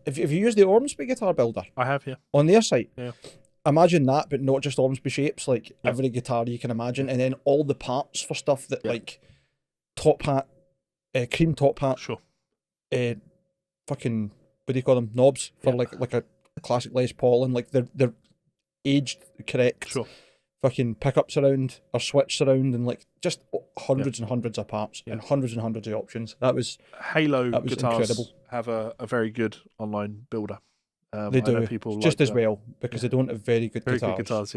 If you use the Ormsby guitar builder, I have, on their site, imagine that, but not just Ormsby shapes, like every guitar you can imagine, and then all the parts for stuff that like top hat, cream top hat, fucking, what do you call them, knobs for like a classic Les Paul, and like they're aged correct, fucking pickups around or switch around, and like just hundreds and hundreds of parts and hundreds of options. That was guitars incredible. Have a very good online builder. They do people just like as well because they don't have very good guitars. Good guitars,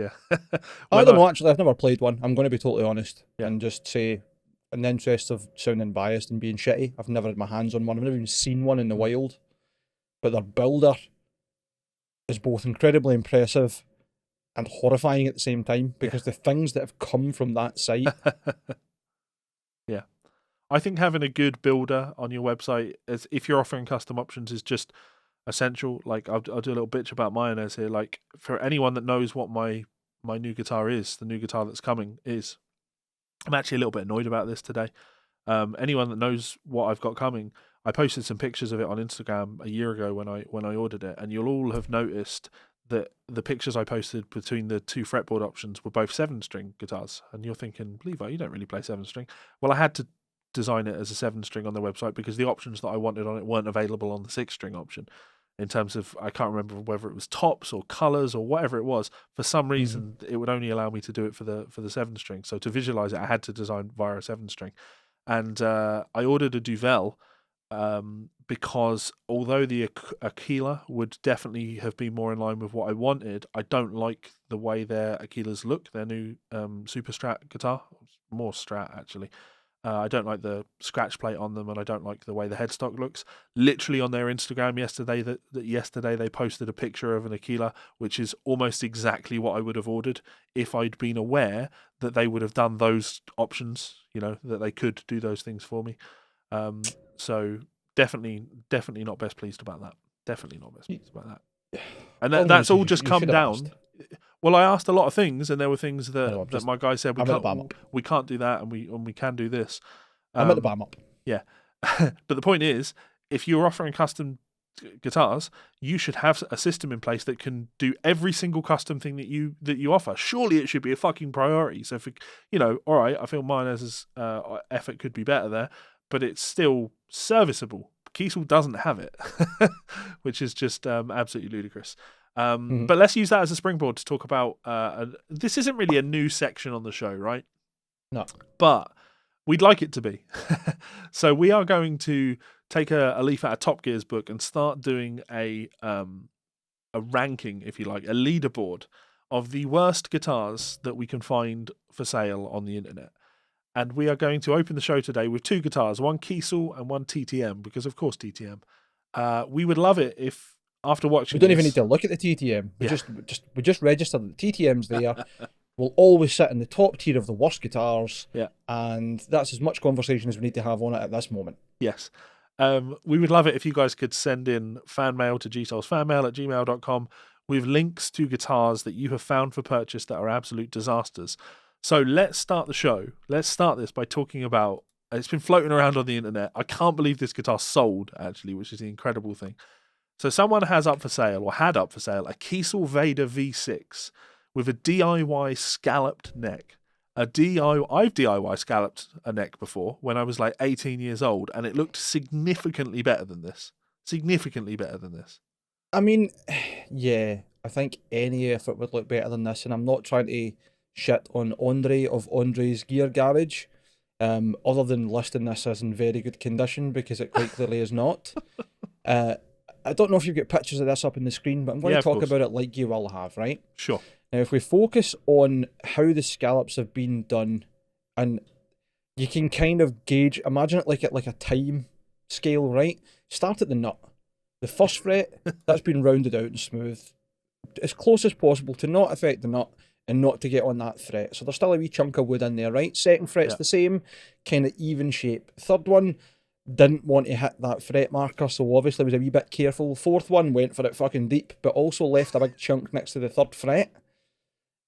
I don't know, actually. I've never played one. I'm going to be totally honest and just say, in the interest of sounding biased and being shitty, I've never had my hands on one. I've never even seen one in the wild. But their builder is both incredibly impressive and horrifying at the same time, because the things that have come from that site. I think having a good builder on your website, as if you're offering custom options, is just essential. Like, I'll do a little bitch about mine as here. Like, for anyone that knows what my new guitar is, the new guitar that's coming is, I'm actually a little bit annoyed about this today. Anyone that knows what I've got coming, I posted some pictures of it on Instagram a year ago when I ordered it, and you'll all have noticed that the pictures I posted between the two fretboard options were both 7-string guitars. And you're thinking, Levi, you don't really play 7-string. Well, I had to design it as a 7-string on the website because the options that I wanted on it weren't available on the 6-string option. In terms of, I can't remember whether it was tops or colors or whatever it was. For some reason, it would only allow me to do it for the 7-string. So to visualize it, I had to design via a 7-string. And I ordered a Duvel because although the Aquila would definitely have been more in line with what I wanted, I don't like the way their Aquilas look. Their new Super Strat guitar, more Strat actually. I don't like the scratch plate on them, and I don't like the way the headstock looks. Literally on their Instagram yesterday they posted a picture of an Aquila, which is almost exactly what I would have ordered if I'd been aware that they would have done those options, that they could do those things for me. So definitely not best pleased about that. Definitely not best pleased about that. And that's all just come down. Well, I asked a lot of things, and there were things that my guy said we can't do that, and we can do this. I'm at the bottom up. Yeah, but the point is, if you're offering custom guitars, you should have a system in place that can do every single custom thing that you offer. Surely it should be a fucking priority. So, all right, I feel Miner's effort could be better there, but it's still serviceable. Kiesel doesn't have it, which is just absolutely ludicrous. But let's use that as a springboard to talk about this isn't really a new section on the show, right? No. But we'd like it to be. So we are going to take a leaf out of Top Gear's book and start doing a ranking, if you like, a leaderboard of the worst guitars that we can find for sale on the internet. And we are going to open the show today with two guitars, one Kiesel and one TTM, because of course TTM. We would love it if, after watching, we don't even need to look at the TTM. We just register that the TTM's there. We'll always sit in the top tier of the worst guitars. Yeah, and that's as much conversation as we need to have on it at this moment. Yes, we would love it if you guys could send in fan mail to GsolesFanMail@gmail.com with links to guitars that you have found for purchase that are absolute disasters. So let's start the show. Let's start this by talking about. It's been floating around on the internet. I can't believe this guitar sold, actually, which is the incredible thing. So someone had up for sale a Kiesel Vader V6 with a DIY scalloped neck. I've DIY scalloped a neck before when I was like 18 years old, and it looked significantly better than this. I mean, yeah, I think any effort would look better than this, and I'm not trying to shit on Andre of Andre's Gear Garage, other than listing this as in very good condition, because it quite clearly is not. I don't know if you've got pictures of this up on the screen, but I'm going to talk about it like you will have, right? Sure. Now, if we focus on how the scallops have been done, and you can kind of gauge, imagine it like a time scale, right? Start at the nut. The first fret, that's been rounded out and smooth, as close as possible to not affect the nut and not to get on that fret. So there's still a wee chunk of wood in there, right? Second fret's the same, kind of even shape. Third one, didn't want to hit that fret marker, so obviously was a wee bit careful. Fourth one went for it fucking deep, but also left a big chunk next to the third fret.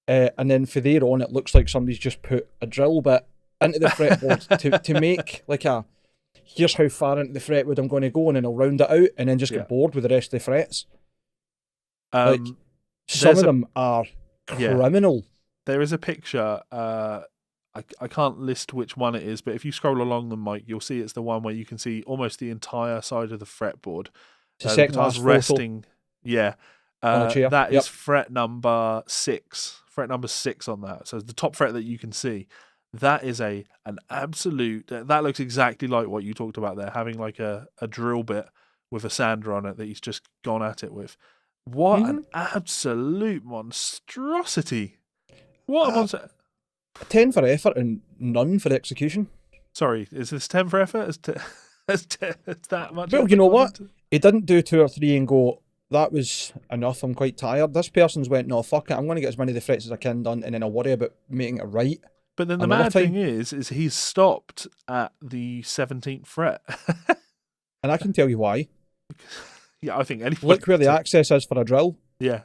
And then for there on, it looks like somebody's just put a drill bit into the fretboard to make like a, here's how far into the fretwood I'm going to go, and then I'll round it out and then just get bored with the rest of the frets. Like, some of them are criminal. There is a picture, I can't list which one it is, but if you scroll along them, Mike, you'll see it's the one where you can see almost the entire side of the fretboard. The second last resting. Yeah. On a chair. That is fret number 6. Fret number 6 on that. So the top fret that you can see. That is an absolute. That looks exactly like what you talked about there, having like a drill bit with a sander on it that he's just gone at it with. What an absolute monstrosity! What a monster. 10 for effort and none for execution. Sorry, is this 10 for effort? Is that much? Well, you know what? He didn't do 2 or 3 and go, that was enough, I'm quite tired. This person's went, no, fuck it, I'm going to get as many of the frets as I can done, and then I'll worry about making it right. But then the mad thing is he's stopped at the 17th fret. And I can tell you why. Yeah, I think anybody. Look where the access is for a drill. Yeah.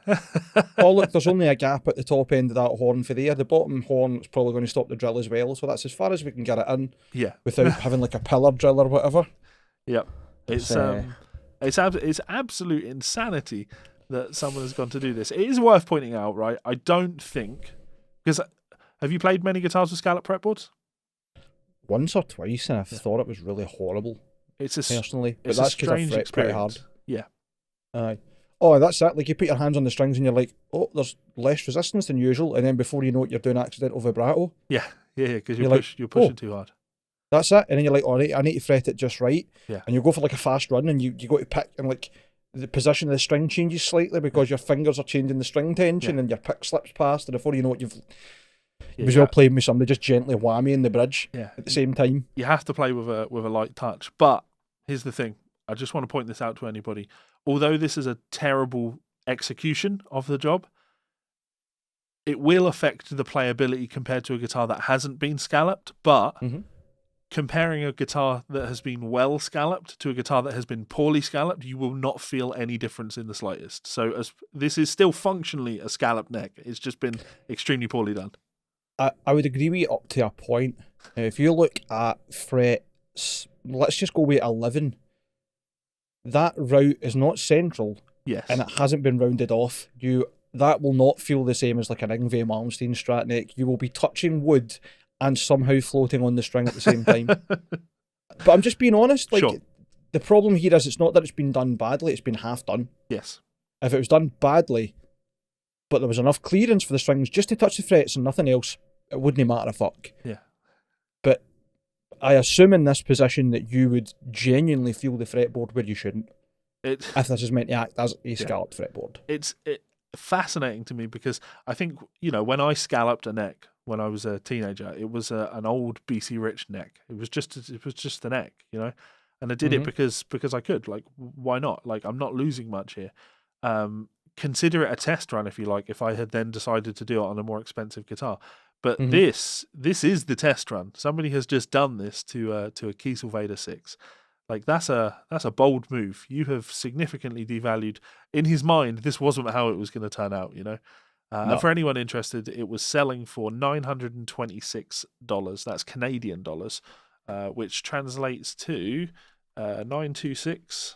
Oh, look, there's only a gap at the top end of that horn for there. The bottom horn is probably going to stop the drill as well, so that's as far as we can get it in. Yeah. Without having like a pillar drill or whatever. Yep. It's absolute insanity that someone has gone to do this. It is worth pointing out, right? I don't think, because have you played many guitars with scallop fretboards? Once or twice, and I thought it was really horrible. Personally, but that's because I fret pretty hard. Yeah. Oh, that's it. Like, you put your hands on the strings and you're like, oh, there's less resistance than usual, and then before you know it, you're doing accidental vibrato. Yeah, because you're pushing too hard. That's it. And then you're like, all right, I need to fret it just right. Yeah. And you go for like a fast run, and you go to pick, and like the position of the string changes slightly because your fingers are changing the string tension, and your pick slips past, and before you know it, you've well playing with somebody just gently whammying the bridge at the same time. You have to play with a light touch. But here's the thing. I just want to point this out to anybody. Although this is a terrible execution of the job, it will affect the playability compared to a guitar that hasn't been scalloped. But comparing a guitar that has been well scalloped to a guitar that has been poorly scalloped, you will not feel any difference in the slightest. So this is still functionally a scalloped neck. It's just been extremely poorly done. I would agree with you up to a point. If you look at frets, let's just go with 11. That route is not central. Yes. And it hasn't been rounded off. That will not feel the same as like an Yngwie Malmsteen Strat neck. You will be touching wood and somehow floating on the string at the same time. But I'm just being honest. Like, the problem here is it's not that it's been done badly, it's been half done. Yes. If it was done badly, but there was enough clearance for the strings just to touch the frets and nothing else, it wouldn't matter a fuck. Yeah. But I assume in this position that you would genuinely feel the fretboard where you shouldn't. If this is meant to act as a scalloped fretboard. It's fascinating to me because I think, when I scalloped a neck when I was a teenager, it was an old BC Rich neck. It was just the neck, and I did it because I could. Like, why not? Like, I'm not losing much here. Consider it a test run if you like, if I had then decided to do it on a more expensive guitar. But this is the test run. Somebody has just done this to a Kiesel Vader 6. Like, that's a bold move. You have significantly devalued. In his mind, this wasn't how it was going to turn out, No. And for anyone interested, it was selling for $926. That's Canadian dollars, which translates to 926.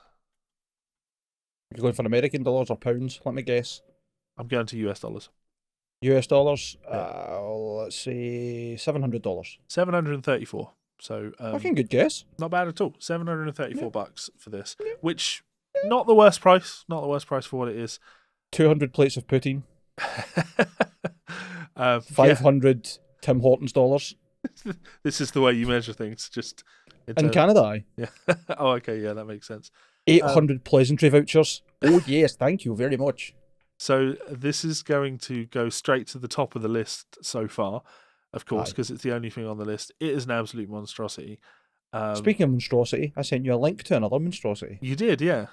You're going for American dollars or pounds? Let me guess. I'm going to US dollars. US dollars? Let's see, $700. $734. So fucking good guess. Not bad at all. $734 for this, which not the worst price. Not the worst price for what it is. 200 plates of poutine. Yeah. 500 Tim Hortons dollars. This is the way you measure things. Just In Canada, aye. Yeah. Oh, okay. Yeah, that makes sense. 800 pleasantry vouchers. Oh, yes, thank you very much. So this is going to go straight to the top of the list so far, of course, because it's the only thing on the list. It is an absolute monstrosity. Speaking of monstrosity, I sent you a link to another monstrosity. You did, yeah.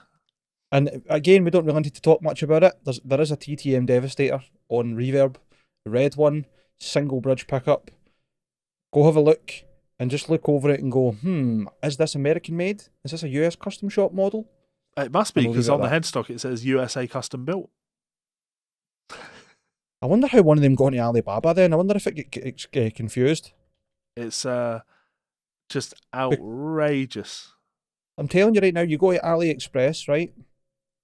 And again, we don't really need to talk much about it. There is a TTM Devastator on Reverb, the red one, single bridge pickup. Go have a look and just look over it and go, is this American made? Is this a US custom shop model? It must be, because on the headstock it says USA custom built. I wonder how one of them got into Alibaba then. I wonder if it gets confused. It's just outrageous. I'm telling you right now, you go to AliExpress, right?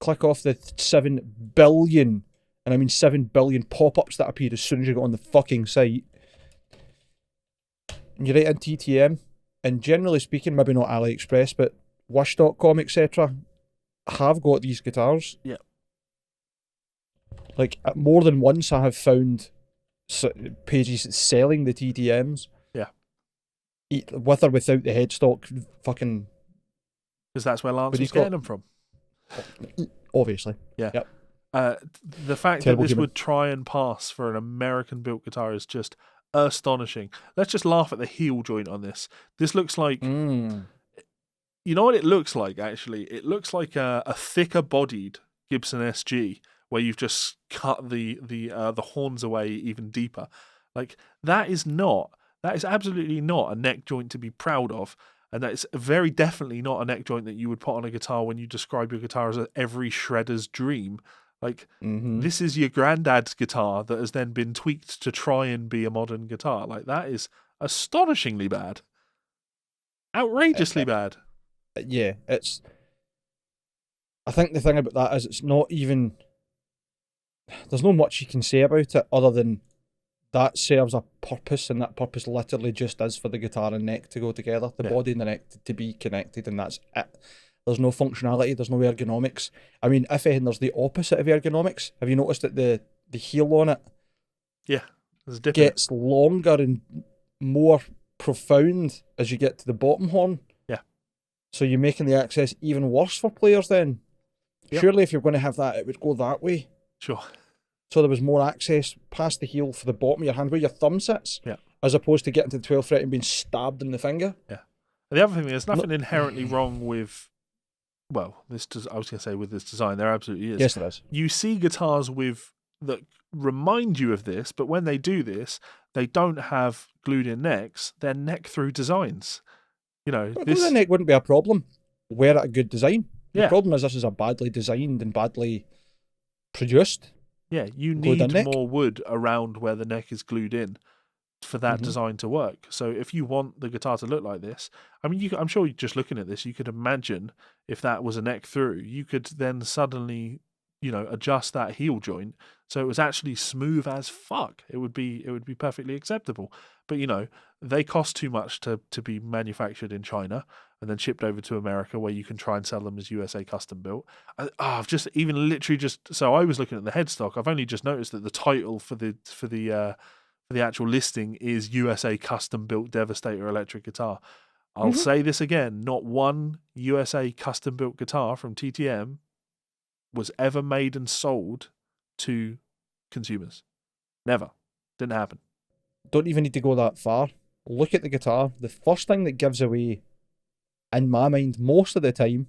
Click off the 7 billion, and I mean 7 billion pop-ups that appear as soon as you go on the fucking site. And you write in TTM, and generally speaking, maybe not AliExpress, but Wish.com, etc., have got these guitars. Yeah. Like, more than once I have found pages selling the TTMs. Yeah. With or without the headstock, fucking... Because that's where Lance was getting them from. Obviously. Yeah. Yep. The fact that this would try and pass for an American-built guitar is just astonishing. Let's just laugh at the heel joint on this. This looks like... You know what it looks like, actually? It looks like a thicker-bodied Gibson SG, where you've just cut the horns away even deeper. Like, that is absolutely not a neck joint to be proud of. And that is very definitely not a neck joint that you would put on a guitar when you describe your guitar as every shredder's dream. Like, this is your granddad's guitar that has then been tweaked to try and be a modern guitar. Like, that is astonishingly bad. Outrageously bad. Yeah, it's... I think the thing about that is it's not even... There's not much you can say about it other than that serves a purpose, and that purpose literally just is for the guitar and neck to go together, the body and the neck to be connected, and that's it. There's no functionality, there's no ergonomics. I mean, if anything, there's the opposite of ergonomics. Have you noticed that the heel on it gets longer and more profound as you get to the bottom horn? Yeah. So you're making the access even worse for players then? Yep. Surely if you're going to have that, it would go that way. Sure. So there was more access past the heel for the bottom of your hand where your thumb sits, as opposed to getting to the 12th fret and being stabbed in the finger. Yeah. And the other thing, there's nothing inherently wrong with, I was going to say with this design, there absolutely is. Yes, there is. You see guitars that remind you of this, but when they do this, they don't have glued-in necks. They're neck-through designs. You know, the neck wouldn't be a problem. Were it a good design? Yeah. The problem is this is a badly designed and badly produced. Yeah, you need more wood around where the neck is glued in for that design to work. So if you want the guitar to look like this, I mean, I'm sure just looking at this, you could imagine if that was a neck through, you could then suddenly, adjust that heel joint so it was actually smooth as fuck. It would be perfectly acceptable. But they cost too much to be manufactured in China and then shipped over to America, where you can try and sell them as USA custom built. I've just so I was looking at the headstock. I've only just noticed that the title for the actual listing is USA custom built Devastator electric guitar. I'll say this again: not one USA custom built guitar from TTM was ever made and sold to consumers. Never. Didn't happen. Don't even need to go that far. Look at the guitar. The first thing that gives away, in my mind, most of the time,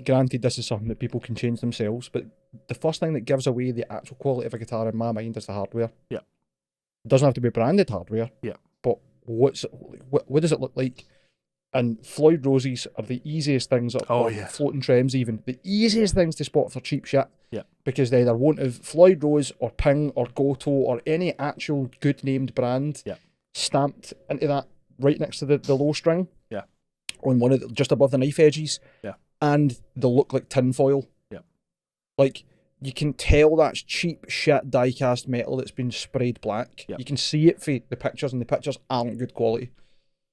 granted this is something that people can change themselves, but the first thing that gives away the actual quality of a guitar in my mind is the hardware. Yeah. It doesn't have to be branded hardware. Yeah. But what does it look like? And Floyd Roses are the easiest things, floating trems even, the easiest things to spot for cheap shit. Yeah. Because they either won't have Floyd Rose or Ping or Goto or any actual good named brand stamped into that right next to the low string. Yeah. On one of just above the knife edges. Yeah. And they'll look like tinfoil. Yeah. Like, you can tell that's cheap shit die-cast metal that's been sprayed black. Yeah. You can see it for the pictures, and the pictures aren't good quality.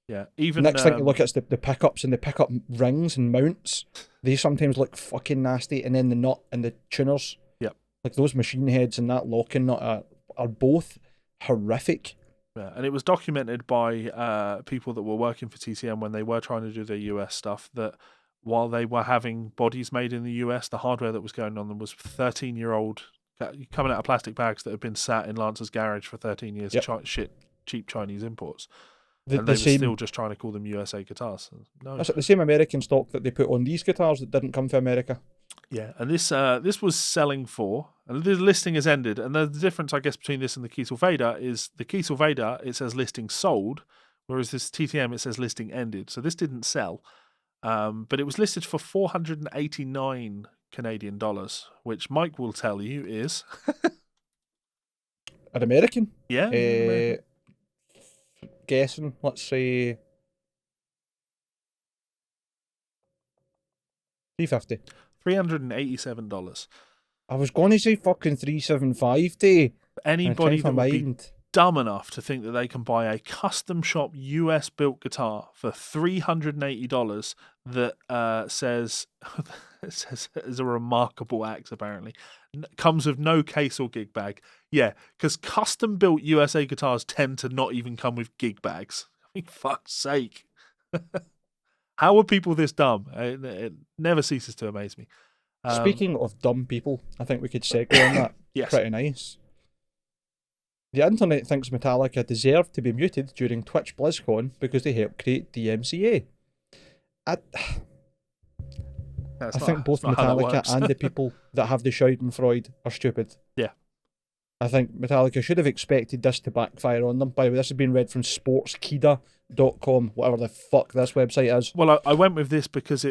Yeah, even next thing to look at is the pickups and the pickup rings and mounts. They sometimes look fucking nasty, and then the nut and the tuners. Yeah, like those machine heads and that locking nut are both horrific. Yeah, and it was documented by people that were working for TTM when they were trying to do their US stuff, that while they were having bodies made in the US, the hardware that was going on them was 13-year-old coming out of plastic bags that had been sat in Lance's garage for 13 years, cheap Chinese imports. And they were still just trying to call them USA guitars. No. That's the same American stock that they put on these guitars that didn't come from America. Yeah, and this was selling for, and the listing has ended, and the difference, I guess, between this and the Kiesel Vader is the Kiesel Vader, it says listing sold, whereas this TTM, it says listing ended. So this didn't sell, but it was listed for 489 Canadian dollars, which Mike will tell you is... An American? Yeah. American. Guessing, let's say... $350. $387. I was going to say fucking $375 to anybody that would be dumb enough to think that they can buy a custom shop US built guitar for $380 that says it says is a remarkable axe, apparently comes with no case or gig bag. Yeah, because custom built USA guitars tend to not even come with gig bags. I mean, fuck's sake. How are people this dumb? It never ceases to amaze me. Speaking of dumb people, I think we could segue on that. Yes. Pretty nice. The internet thinks Metallica deserved to be muted during Twitch BlizzCon because they helped create DMCA. I think both Metallica and the people that have the Schadenfreude are stupid. Yeah. I think Metallica should have expected this to backfire on them. By the way, this has been read from sportskida.com, whatever the fuck this website is. Well, I went with this because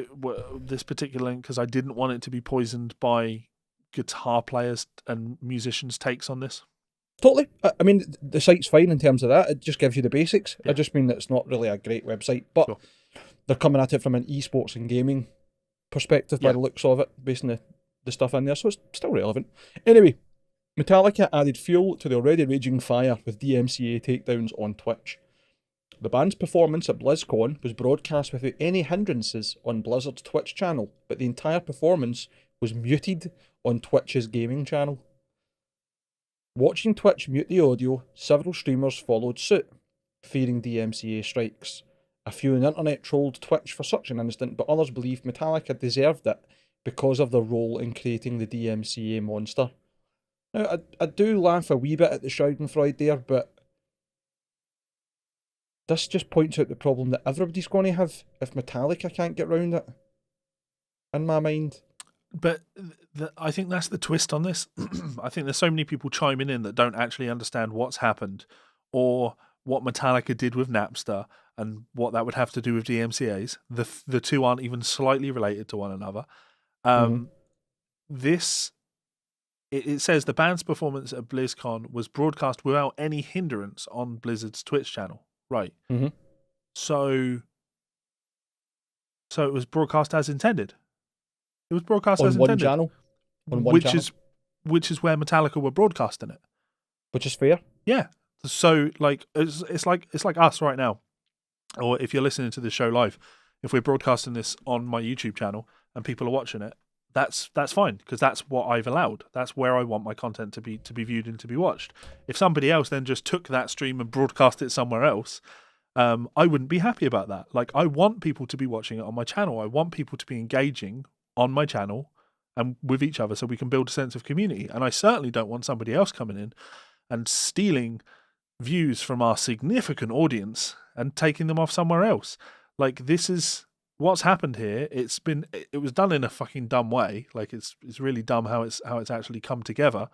this particular link because I didn't want it to be poisoned by guitar players and musicians' takes on this. Totally. I mean, the site's fine in terms of that. It just gives you the basics. Yeah. I just mean that it's not really a great website, but sure. They're coming at it from an esports and gaming perspective by the looks of it, based on the stuff in there, so it's still relevant. Anyway, Metallica added fuel to the already raging fire with DMCA takedowns on Twitch. The band's performance at BlizzCon was broadcast without any hindrances on Blizzard's Twitch channel, but the entire performance was muted on Twitch's gaming channel. Watching Twitch mute the audio, several streamers followed suit, fearing DMCA strikes. A few on the internet trolled Twitch for such an incident, but others believe Metallica deserved it because of their role in creating the DMCA monster. Now, I do laugh a wee bit at the Schadenfreude there, but this just points out the problem that everybody's going to have if Metallica can't get round it, in my mind. But I think that's the twist on this. I think there's so many people chiming in that don't actually understand what's happened or what Metallica did with Napster and what that would have to do with DMCAs. The two aren't even slightly related to one another. It says the band's performance at BlizzCon was broadcast without any hindrance on Blizzard's Twitch channel. Right. Mm-hmm. So it was broadcast as intended. It was broadcast as intended. On one channel. Which is where Metallica were broadcasting it. Which is fair. Yeah. So like it's like us right now. Or if you're listening to the show live, if we're broadcasting this on my YouTube channel and people are watching it, that's fine because that's what I've allowed. That's where I want my content to be viewed and to be watched. If somebody else then just took that stream and broadcast it somewhere else, I wouldn't be happy about that. Like, I want people to be watching it on my channel. I want people to be engaging on my channel and with each other so we can build a sense of community. And I certainly don't want somebody else coming in and stealing views from our significant audience and taking them off somewhere else. Like, this is what's happened here. It was done in a fucking dumb way. Like, it's really dumb how it's actually come together.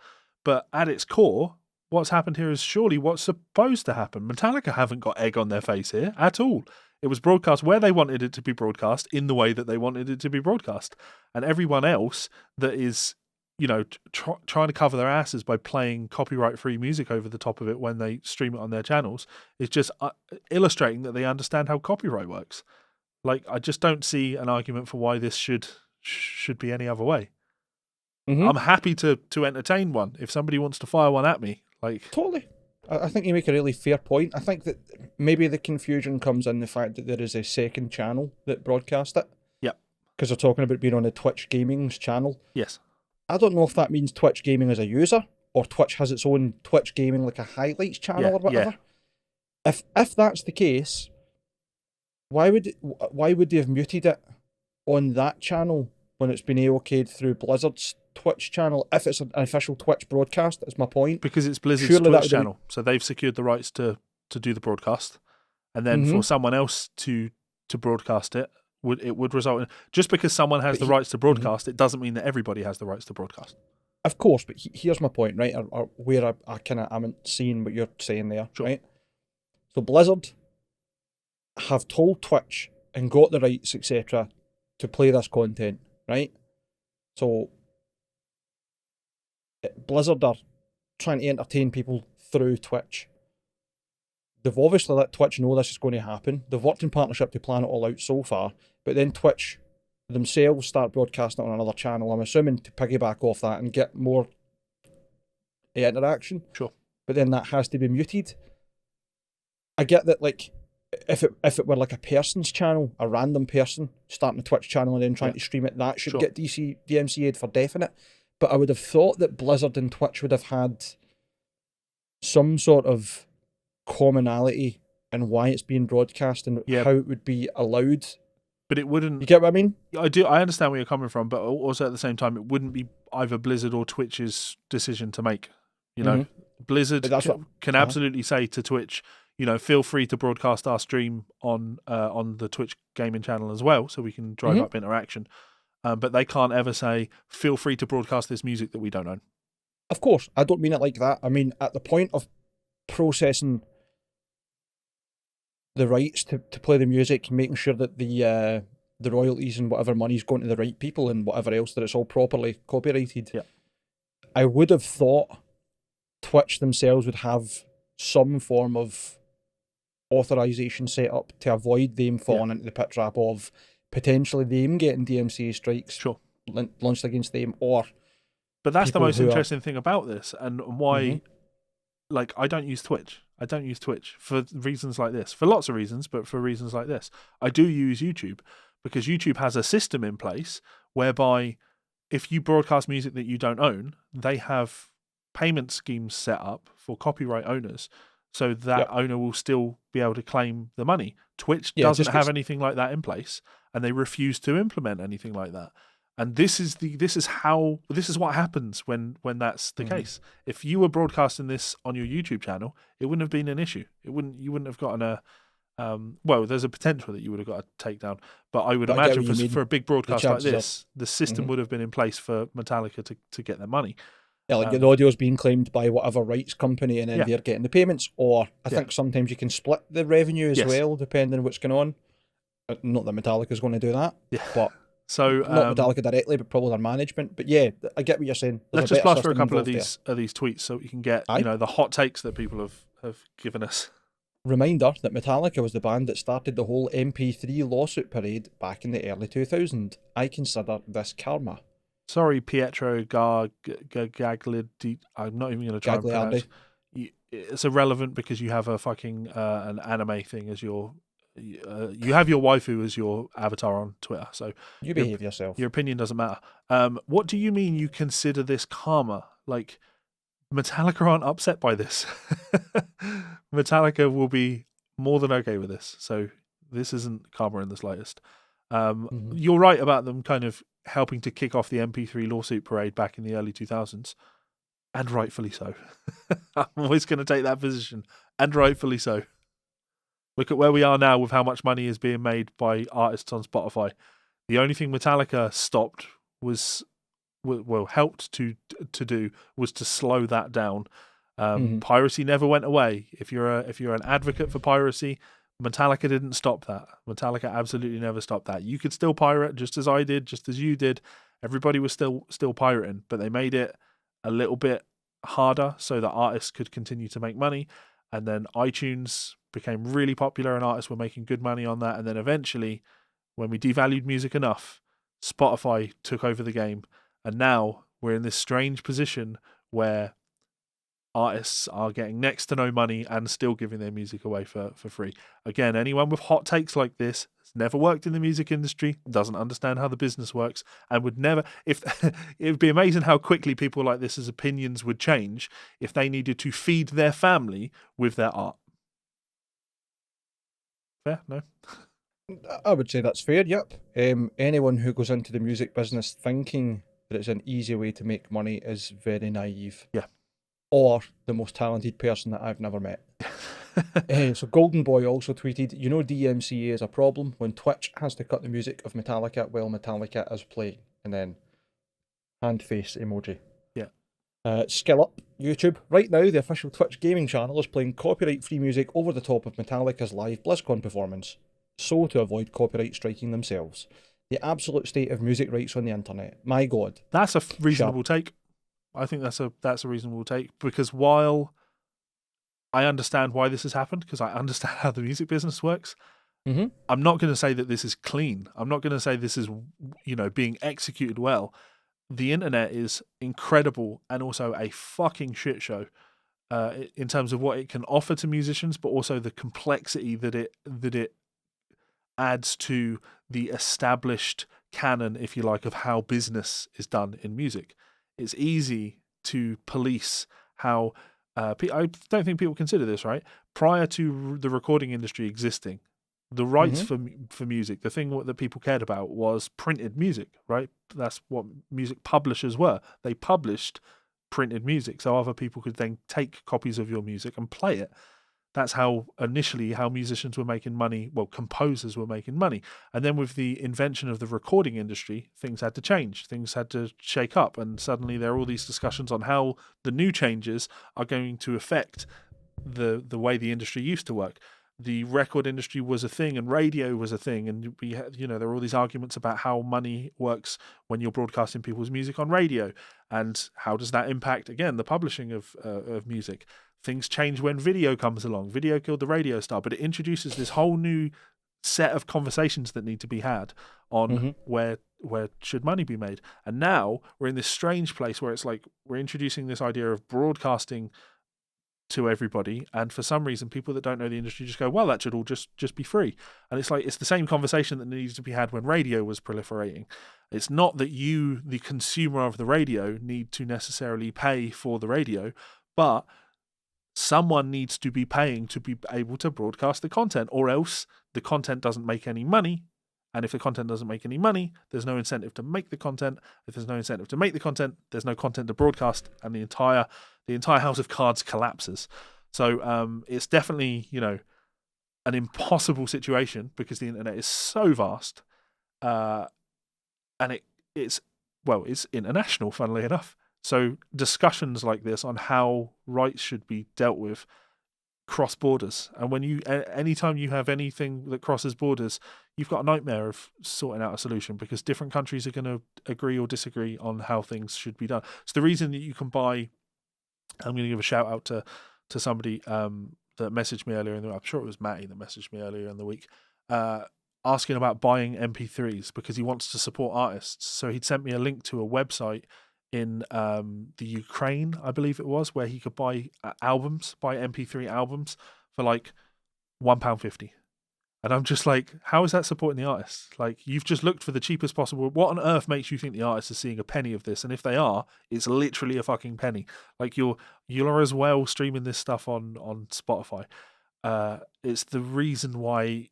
But at its core, what's happened here is surely what's supposed to happen. Metallica haven't got egg on their face here at all. It was broadcast where they wanted it to be broadcast in the way that they wanted it to be broadcast. And everyone else that is, trying to cover their asses by playing copyright-free music over the top of it when they stream it on their channels is just illustrating that they understand how copyright works. Like, I just don't see an argument for why this should be any other way. Mm-hmm. I'm happy to entertain one if somebody wants to fire one at me. Like, totally. I think you make a really fair point. I think that maybe the confusion comes in the fact that there is a second channel that broadcasts it. Yep. Because they're talking about being on the Twitch Gaming's channel. Yes. I don't know if that means Twitch Gaming as a user or Twitch has its own Twitch gaming, like a highlights channel or whatever. Yeah. If that's the case, why would they have muted it on that channel when it's been okayed through Blizzard's Twitch channel? If it's an official Twitch broadcast, that's my point. Because it's Blizzard's Surely Twitch channel, so they've secured the rights to do the broadcast, and then for someone else to broadcast it would result in, just because someone has the rights to broadcast, it doesn't mean that everybody has the rights to broadcast. Of course, but here's my point, right? Or where I kind of am seeing what you're saying there, Sure. right? So Blizzard have told Twitch and got the rights, etc., to play this content, right? So Blizzard are trying to entertain people through Twitch. They've obviously let Twitch know this is going to happen. They've worked in partnership to plan it all out so far, but then Twitch themselves start broadcasting it on another channel, I'm assuming to piggyback off that and get more interaction. Sure. But then that has to be muted. I get that, like, if it were like a person's channel, a random person starting a Twitch channel and then trying to stream it, that should get DMCA'd for definite. But I would have thought that Blizzard and Twitch would have had some sort of commonality in why it's being broadcast and how it would be allowed. But it wouldn't. You get what I mean? I do. I understand where you're coming from, but also at the same time, it wouldn't be either Blizzard or Twitch's decision to make. You know, Blizzard can absolutely say to Twitch, you know, feel free to broadcast our stream on the Twitch gaming channel as well, so we can drive up interaction. But they can't ever say, feel free to broadcast this music that we don't own. Of course, I don't mean it like that. I mean at the point of processing the rights to play the music, making sure that the royalties and whatever money's going to the right people and whatever else, that it's all properly copyrighted. Yeah. I would have thought Twitch themselves would have some form of authorization set up to avoid them falling into the pit trap of potentially them getting DMCA strikes launched against them, or. But that's the most interesting thing about this, and why. Like, I don't use Twitch. I don't use Twitch for reasons like this. For lots of reasons, but for reasons like this. I do use YouTube because YouTube has a system in place whereby if you broadcast music that you don't own, they have payment schemes set up for copyright owners so that owner will still be able to claim the money. Twitch doesn't have anything like that in place, and they refuse to implement anything like that. And this is what happens when that's the case. If you were broadcasting this on your YouTube channel, it wouldn't have been an issue. You wouldn't have gotten a well, there's a potential that you would have got a takedown, but I would imagine for a big broadcast like this, the system would have been in place for Metallica to get their money. Yeah, like the audio's being claimed by whatever rights company, and then they're getting the payments. Or I think sometimes you can split the revenue as well, depending on what's going on. Not that Metallica's going to do that, but. So not Metallica directly, but probably their management. But yeah, I get what you're saying. Let's just blast through a couple of these tweets so we can get the hot takes that people have given us. Reminder that Metallica was the band that started the whole MP3 lawsuit parade back in the early 2000s. I consider this karma. Sorry, Pietro Gagliardi. I'm not even going to try and pronounce. It's irrelevant because you have a fucking an anime thing as your. You have your waifu as your avatar on Twitter, so you behave yourself. Your opinion doesn't matter. What do you mean you consider this karma? Like, Metallica aren't upset by this. Metallica will be more than okay with this, so this isn't karma in the slightest. You're right about them kind of helping to kick off the MP3 lawsuit parade back in the early 2000s, and rightfully so. I'm always going to take that position, and rightfully so. Look at where we are now with how much money is being made by artists on Spotify. The only thing Metallica stopped helped to do was to slow that down. Piracy never went away. If you're an advocate for piracy, Metallica didn't stop that. Metallica absolutely never stopped that. You could still pirate just as I did, just as you did. Everybody was still pirating, but they made it a little bit harder so that artists could continue to make money. And then iTunes became really popular and artists were making good money on that. And then eventually, when we devalued music enough, Spotify took over the game. And now we're in this strange position where artists are getting next to no money and still giving their music away for free. Again, anyone with hot takes like this has never worked in the music industry, doesn't understand how the business works, and would never, if it would be amazing how quickly people like this's opinions would change if they needed to feed their family with their art. Fair? No? I would say that's fair, yep. Anyone who goes into the music business thinking that it's an easy way to make money is very naive. Yeah. Or the most talented person that I've never met. So Golden Boy also tweeted, DMCA is a problem when Twitch has to cut the music of Metallica while Metallica is playing. And then hand face emoji. Yeah. Scalloped, YouTube. Right now, the official Twitch gaming channel is playing copyright-free music over the top of Metallica's live BlizzCon performance, so to avoid copyright striking themselves. The absolute state of music rights on the internet. My God. That's a reasonable take. I think that's a reasonable take, because while I understand why this has happened, because I understand how the music business works, I'm not going to say that this is clean. I'm not going to say this is, being executed well. The internet is incredible and also a fucking shit show in terms of what it can offer to musicians, but also the complexity that it adds to the established canon, if you like, of how business is done in music. It's easy to police how I don't think people consider this, right? Prior to the recording industry existing, the rights for music, the thing that people cared about was printed music, right? That's what music publishers were. They published printed music, so other people could then take copies of your music and play it. That's how musicians were making money. Well, composers were making money. And then with the invention of the recording industry, things had to change. Things had to shake up. And suddenly there are all these discussions on how the new changes are going to affect the way the industry used to work. The record industry was a thing and radio was a thing. And we had, there were all these arguments about how money works when you're broadcasting people's music on radio. And how does that impact, again, the publishing of music? Things change when video comes along. Video killed the radio star, but it introduces this whole new set of conversations that need to be had on where should money be made. And now we're in this strange place where it's like we're introducing this idea of broadcasting to everybody, and for some reason people that don't know the industry just go, well, that should all just be free. And it's like it's the same conversation that needs to be had when radio was proliferating. It's not that you, the consumer of the radio, need to necessarily pay for the radio, but someone needs to be paying to be able to broadcast the content, or else the content doesn't make any money. And if the content doesn't make any money, there's no incentive to make the content. If there's no incentive to make the content, there's no content to broadcast, and the entire house of cards collapses. So it's definitely, an impossible situation because the internet is so vast, and it's international, funnily enough. So discussions like this on how rights should be dealt with cross borders. And when anytime you have anything that crosses borders, you've got a nightmare of sorting out a solution because different countries are going to agree or disagree on how things should be done. It's the reason that you can buy, I'm going to give a shout out to somebody that messaged me earlier in the week. I'm sure it was Matty that messaged me earlier in the week, asking about buying MP3s because he wants to support artists. So he'd sent me a link to a website in the Ukraine, I believe it was, where he could buy MP3 albums for like £1.50. And I'm just like, how is that supporting the artist? Like, you've just looked for the cheapest possible. What on earth makes you think the artist is seeing a penny of this? And if they are, it's literally a fucking penny. Like, you're as well streaming this stuff on Spotify. It's the reason why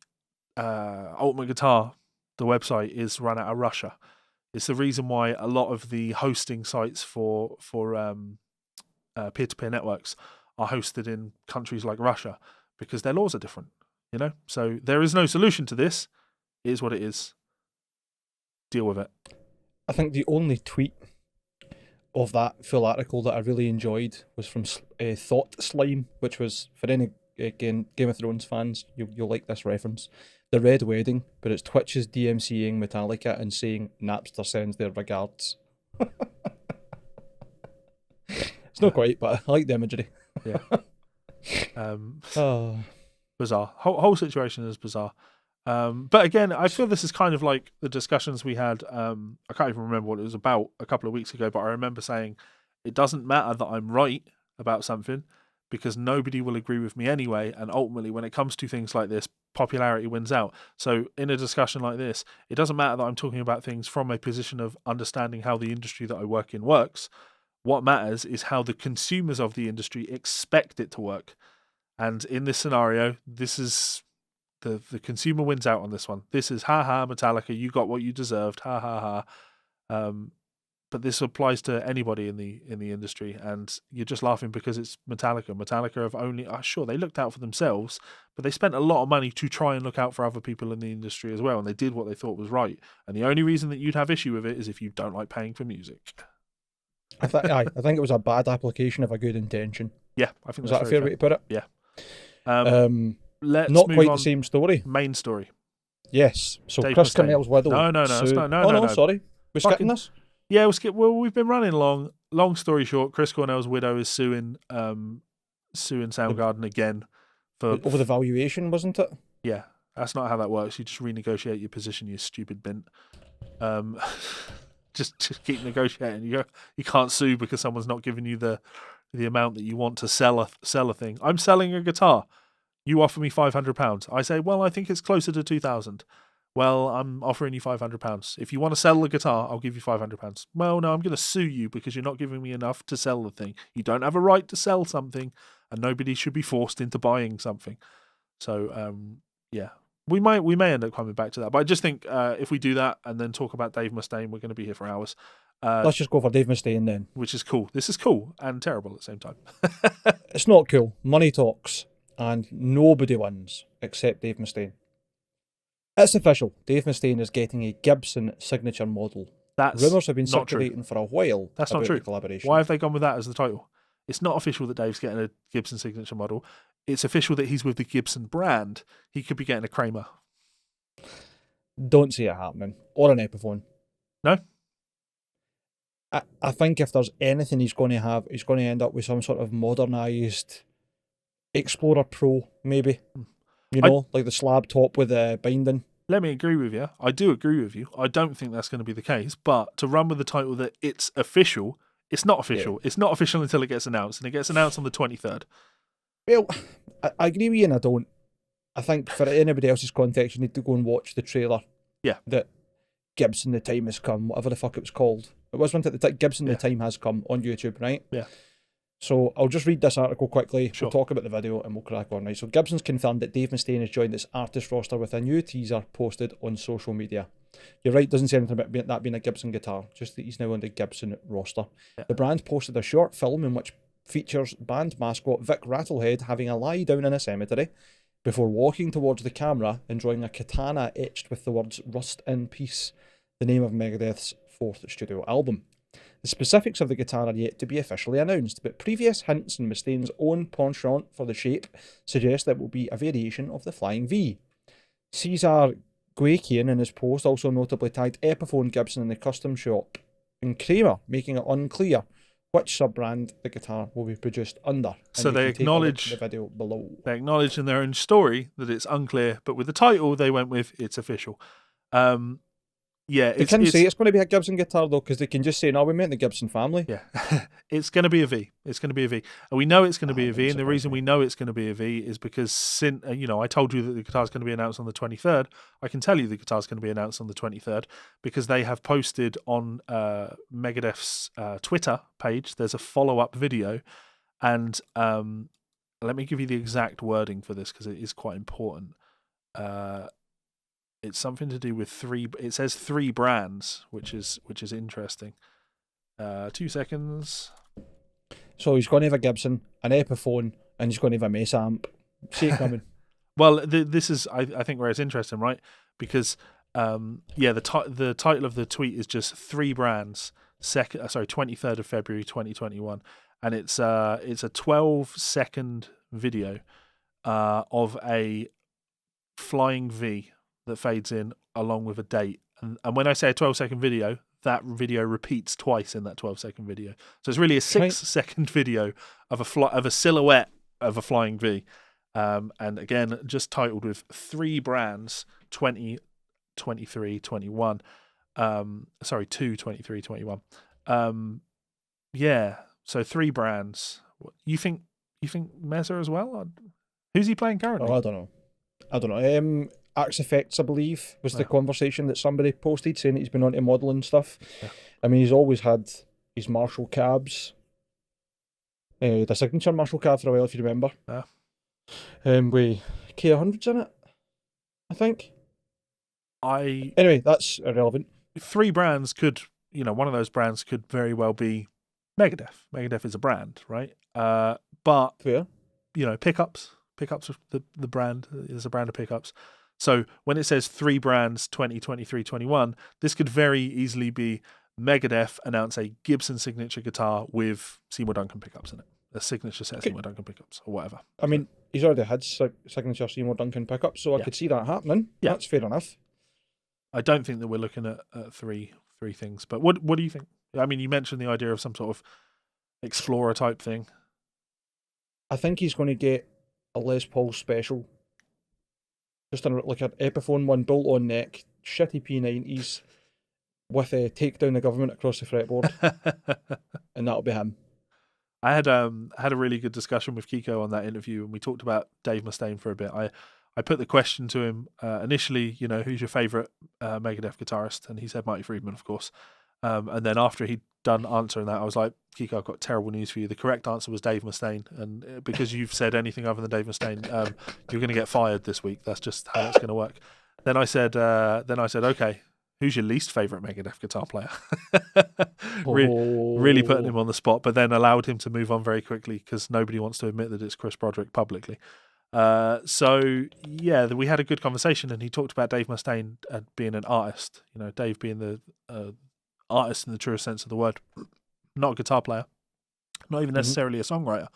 Ultimate Guitar, the website, is run out of Russia. It's the reason why a lot of the hosting sites for peer-to-peer networks are hosted in countries like Russia because their laws are different, So there is no solution to this. It is what it is. Deal with it. I think the only tweet of that full article that I really enjoyed was from Thought Slime, which was, for any Game of Thrones fans, you'll like this reference. The Red Wedding, but it's Twitch's DMCAing Metallica and saying Napster sends their regards. It's not quite, but I like the imagery. Yeah. Bizarre. Whole situation is bizarre. But again, I feel this is kind of like the discussions we had. I can't even remember what it was about a couple of weeks ago, but I remember saying it doesn't matter that I'm right about something because nobody will agree with me anyway. And ultimately, when it comes to things like this, popularity wins out. So in a discussion like this, it doesn't matter that I'm talking about things from a position of understanding how the industry that I work in works. What matters is how the consumers of the industry expect it to work. And in this scenario, this is the consumer wins out on this one. This is Metallica, you got what you deserved, ha. But this applies to anybody in the industry, and you're just laughing because it's Metallica. Metallica have only, sure, they looked out for themselves, but they spent a lot of money to try and look out for other people in the industry as well, and they did what they thought was right. And the only reason that you'd have issue with it is if you don't like paying for music. I think it was a bad application of a good intention. Yeah, I think is that a fair way to put it? Yeah. Let's not quite the same story. Main story. Yes. So Dave Chris Mustaine. Cornell's widow. No. Sorry. We're skipping this? Yeah, we've been running long. Long story short, Chris Cornell's widow is suing Soundgarden again for over the valuation, wasn't it? Yeah, that's not how that works. You just renegotiate your position, you stupid bint. Just keep negotiating. You can't sue because someone's not giving you the amount that you want to sell a thing. I'm selling a guitar. You offer me £500. I say, well, I think it's closer to 2,000. Well, I'm offering you £500. If you want to sell the guitar, I'll give you £500. Well, no, I'm going to sue you because you're not giving me enough to sell the thing. You don't have a right to sell something, and nobody should be forced into buying something. So, yeah, we may end up coming back to that. But I just think if we do that and then talk about Dave Mustaine, we're going to be here for hours. Let's just go for Dave Mustaine then. Which is cool. This is cool and terrible at the same time. It's not cool. Money talks, and nobody wins except Dave Mustaine. It's official. Dave Mustaine is getting a Gibson signature model. Rumours have been circulating for a while. That's not true. The collaboration. Why have they gone with that as the title? It's not official that Dave's getting a Gibson signature model. It's official that he's with the Gibson brand. He could be getting a Kramer. Don't see it happening. Or an Epiphone. No? I think if there's anything he's going to have, he's going to end up with some sort of modernised Explorer Pro, maybe. You know, like the slab top with the binding. Let me agree with you. I do agree with you. I don't think that's going to be the case. But to run with the title that it's official, it's not official. Yeah. It's not official until it gets announced. And it gets announced on the 23rd. Well, I agree with you and I don't. I think for anybody else's context, you need to go and watch the trailer. Yeah. That Gibson The Time Has Come, whatever the fuck it was called. It was one that Gibson The Time Has Come on YouTube, right? Yeah. So I'll just read this article quickly. Sure. We'll talk about the video and we'll crack on, right? So Gibson's confirmed that Dave Mustaine has joined its artist roster with a new teaser posted on social media. You're right, doesn't say anything about that being a Gibson guitar, just that he's now on the Gibson roster. Yeah. The brand posted a short film in which features band mascot Vic Rattlehead having a lie down in a cemetery before walking towards the camera and drawing a katana etched with the words "Rust in Peace," the name of Megadeth's fourth studio album. The specifics of the guitar are yet to be officially announced, but previous hints and Mustaine's own penchant for the shape suggest that it will be a variation of the Flying V. Cesar Guakian in his post also notably tagged Epiphone Gibson in the custom shop in Kramer, making it unclear which sub-brand the guitar will be produced under. So they acknowledge the video below. They acknowledge in their own story that it's unclear, but with the title they went with it's official. Yeah, they can say it's going to be a Gibson guitar though, because they can just say, "No, we meant the Gibson family." Yeah, it's going to be a V. It's going to be a V, and we know it's going to be a V. And the reason we know it's going to be a V is because I told you that the guitar's going to be announced on the 23rd. I can tell you the guitar's going to be announced on the 23rd because they have posted on Megadeth's Twitter page. There's a follow-up video, and let me give you the exact wording for this because it is quite important. It's something to do with three. It says 3 brands, which is interesting. 2 seconds. So he's going to have a Gibson, an Epiphone, and he's going to have a Mesa amp. See it coming. Well, this is I think where it's interesting, right? Because the title of the tweet is just 3 brands. 23rd of February 2021, and it's a 12-second video of a Flying V that fades in along with a date. And when I say a 12-second video, that video repeats twice in that 12-second video. So it's really a 6-second video of a silhouette of a Flying V. And again, just titled with 3 brands, 20, 23, 21. 2, 23, 21. Yeah, so 3 brands. You think Meza as well? Who's he playing currently? Oh, I don't know. Axe Effects, I believe, was the conversation that somebody posted saying that he's been on to modelling stuff. Yeah. I mean, he's always had his Marshall cabs. The signature Marshall cab for a while, if you remember. Yeah. With K100s in it, I think. Anyway, that's irrelevant. 3 brands could, one of those brands could very well be Megadeth. Megadeth is a brand, right? But Fair. Pickups of the brand is a brand of pickups. So when it says 3 brands, 20, 23, 21, this could very easily be Megadeth announce a Gibson signature guitar with Seymour Duncan pickups in it. A signature set of Seymour Duncan pickups or whatever. I mean, he's already had signature Seymour Duncan pickups, so I could see that happening. Yeah. That's fair enough. I don't think that we're looking at three things. But what do you think? I mean, you mentioned the idea of some sort of Explorer type thing. I think he's going to get a Les Paul special. Just like an Epiphone one, bolt-on neck, shitty P90s, with a take down the government across the fretboard, and that'll be him. I had a really good discussion with Kiko on that interview, and we talked about Dave Mustaine for a bit. I put the question to him initially, who's your favourite Megadeth guitarist? And he said Marty Friedman, of course. And then after he'd done answering that, I was like, Kiko, I've got terrible news for you. The correct answer was Dave Mustaine. And because you've said anything other than Dave Mustaine, you're going to get fired this week. That's just how it's going to work. Then I said, okay, who's your least favourite Megadeth guitar player? Really putting him on the spot, but then allowed him to move on very quickly because nobody wants to admit that it's Chris Broderick publicly. So yeah, we had a good conversation, and he talked about Dave Mustaine being an artist. Dave being the artist in the truest sense of the word, not a guitar player, not even necessarily a songwriter,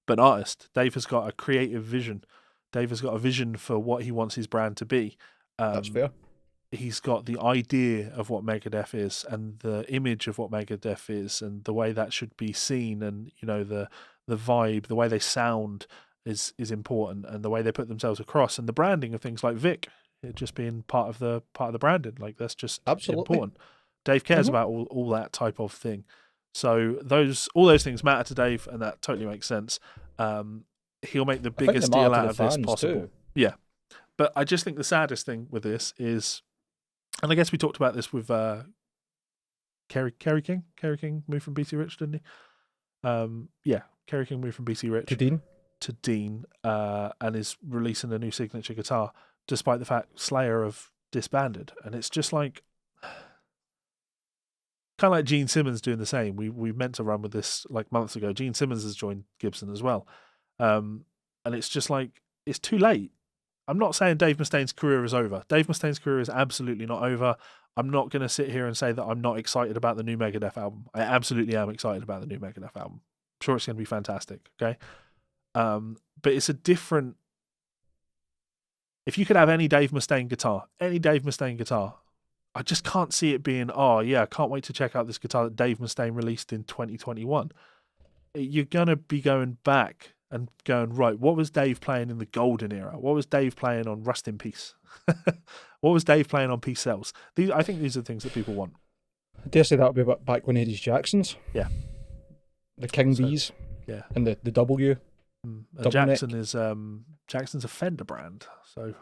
but an artist. Dave has got a creative vision. Dave has got a vision for what he wants his brand to be. That's fair. He's got the idea of what Megadeth is and the image of what Megadeth is and the way that should be seen, and the vibe, the way they sound is important, and the way they put themselves across, and the branding of things like Vic, it just being part of the branding, like that's just absolutely important. Dave cares about all that type of thing. So all those things matter to Dave, and that totally makes sense. He'll make the biggest deal out of this possible. Too. Yeah. But I just think the saddest thing with this is, and I guess we talked about this with Kerry King. Kerry King moved from BC Rich, didn't he? Kerry King moved from BC Rich to Dean, and is releasing a new signature guitar, despite the fact Slayer have disbanded. And it's just like, kind of like Gene Simmons doing the same. We meant to run with this like months ago. Gene Simmons has joined Gibson as well. And it's just like, it's too late. I'm not saying Dave Mustaine's career is over. Dave Mustaine's career is absolutely not over. I'm not going to sit here and say that I'm not excited about the new Megadeth album. I absolutely am excited about the new Megadeth album. I'm sure it's going to be fantastic, okay? But it's a different... If you could have any Dave Mustaine guitar, I just can't see it being, I can't wait to check out this guitar that Dave Mustaine released in 2021. You're going to be going back and going, right, what was Dave playing in the golden era? What was Dave playing on Rust in Peace? What was Dave playing on Peace Sells? I think these are the things that people want. I dare say that would be back when Eddie's Jacksons. Yeah. The King B's. Yeah. And the W. Jackson is Jackson's a Fender brand, so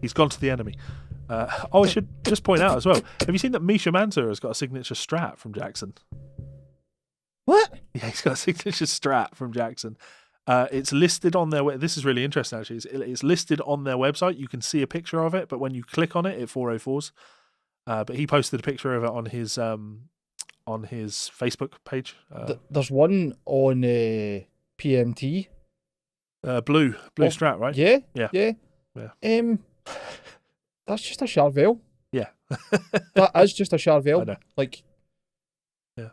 he's gone to the enemy. I should just point out as well, have you seen that Misha Mansour has got a signature Strat from Jackson? What? Yeah, he's got a signature Strat from Jackson. It's listed on their this is really interesting actually. It's listed on their website. You can see a picture of it, but when you click on it, it 404s. But he posted a picture of it on his Facebook page. There's one on PMT. Blue Strat, right? Yeah. That's just a Charvel. Yeah. That is just a Charvel. I know. Like, yeah.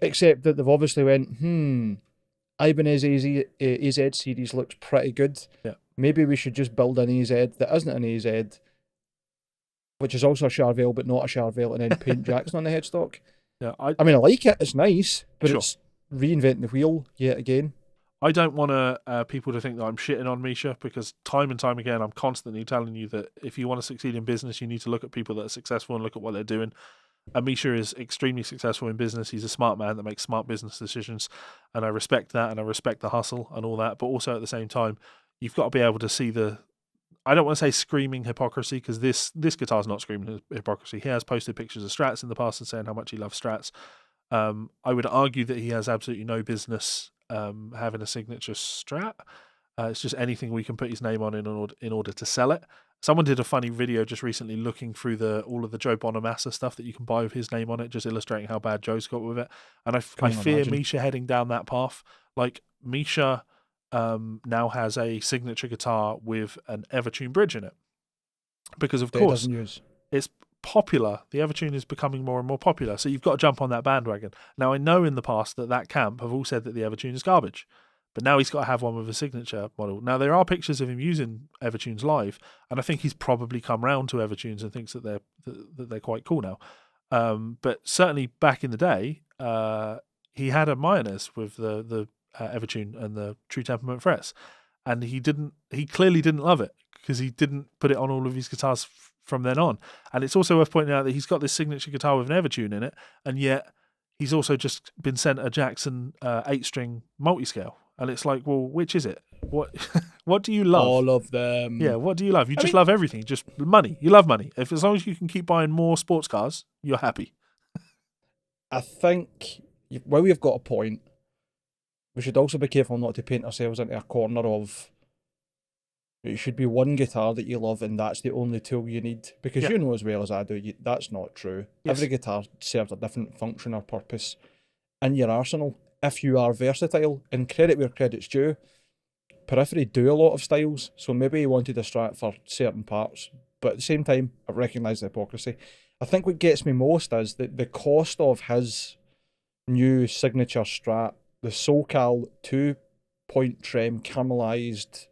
Except that they've obviously went, Ibanez AZ series looks pretty good. Yeah. Maybe we should just build an AZ that isn't an AZ, which is also a Charvel but not a Charvel, and then paint Jackson on the headstock. Yeah. I mean, I like it. It's nice, but sure. It's reinventing the wheel yet again. I don't want people to think that I'm shitting on Misha, because time and time again I'm constantly telling you that if you want to succeed in business, you need to look at people that are successful and look at what they're doing. Misha is extremely successful in business. He's a smart man that makes smart business decisions, and I respect that, and I respect the hustle and all that. But also at the same time, you've got to be able to see the. I don't want to say screaming hypocrisy, because this guitar's not screaming hypocrisy. He has posted pictures of Strats in the past and saying how much he loves Strats. I would argue that he has absolutely no business having a signature Strat. It's just anything we can put his name on in order to sell it. Someone did a funny video just recently looking through all of the Joe Bonamassa stuff that you can buy with his name on it, just illustrating how bad Joe's got with it. And I fear Misha heading down that path. Like, Misha now has a signature guitar with an Evertune bridge in it. Because, of course, it's popular. The Evertune is becoming more and more popular. So you've got to jump on that bandwagon. Now, I know in the past that camp have all said that the Evertune is garbage. But now he's got to have one with a signature model. Now, there are pictures of him using Evertunes live, and I think he's probably come round to Evertunes and thinks that they're quite cool now. But certainly back in the day, he had a Mayonnaise with the Evertune and the True Temperament frets, and he clearly didn't love it, because he didn't put it on all of his guitars from then on. And it's also worth pointing out that he's got this signature guitar with an Evertune in it, and yet he's also just been sent a Jackson 8-string multiscale. And it's like, well, which is it? What do you love? All of them. Yeah, what do you love? You just love everything. Just money. You love money. As long as you can keep buying more sports cars, you're happy. I think, while we've got a point, we should also be careful not to paint ourselves into a corner of it should be one guitar that you love and that's the only tool you need. Because you know as well as I do, that's not true. Yes. Every guitar serves a different function or purpose in your arsenal. If you are versatile, and credit where credit's due, Periphery do a lot of styles, so maybe he wanted a Strat for certain parts, but at the same time, I recognise the hypocrisy. I think what gets me most is that the cost of his new signature Strat, the SoCal 2-point trem, caramelised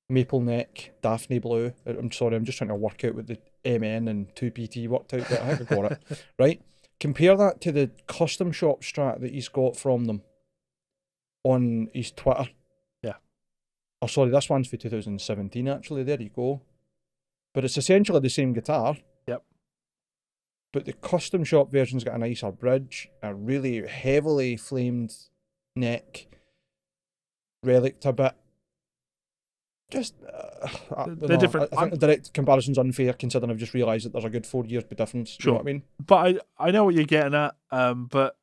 maple neck, Daphne blue. I'm sorry, I'm just trying to work out what the MN and 2PT worked out, but I think I got it. Right? Compare that to the custom shop Strat that he's got from them on his Twitter. Yeah. Oh, sorry, this one's for 2017, actually. There you go. But it's essentially the same guitar. Yep. But the custom shop version's got a nicer bridge, a really heavily flamed neck, relic a bit. Just, they're different. I think the direct comparison's unfair, considering I've just realised that there's a good 4 years difference. Sure. You know what I mean? But I know what you're getting at, but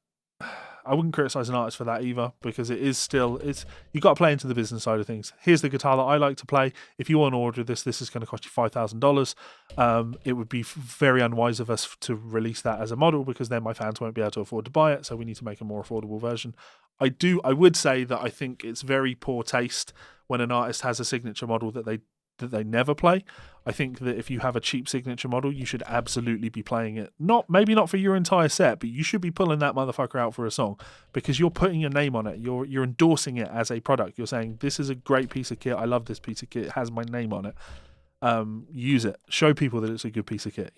I wouldn't criticise an artist for that either, because you've got to play into the business side of things. Here's the guitar that I like to play. If you want to order this is going to cost you $5,000. It would be very unwise of us to release that as a model, because then my fans won't be able to afford to buy it, so we need to make a more affordable version. I would say that I think it's very poor taste when an artist has a signature model that they never play. I think that if you have a cheap signature model, you should absolutely be playing it. Maybe not for your entire set, but you should be pulling that motherfucker out for a song, because you're putting your name on it. You're endorsing it as a product. You're saying, this is a great piece of kit. I love this piece of kit. It has my name on it. Use it. Show people that it's a good piece of kit,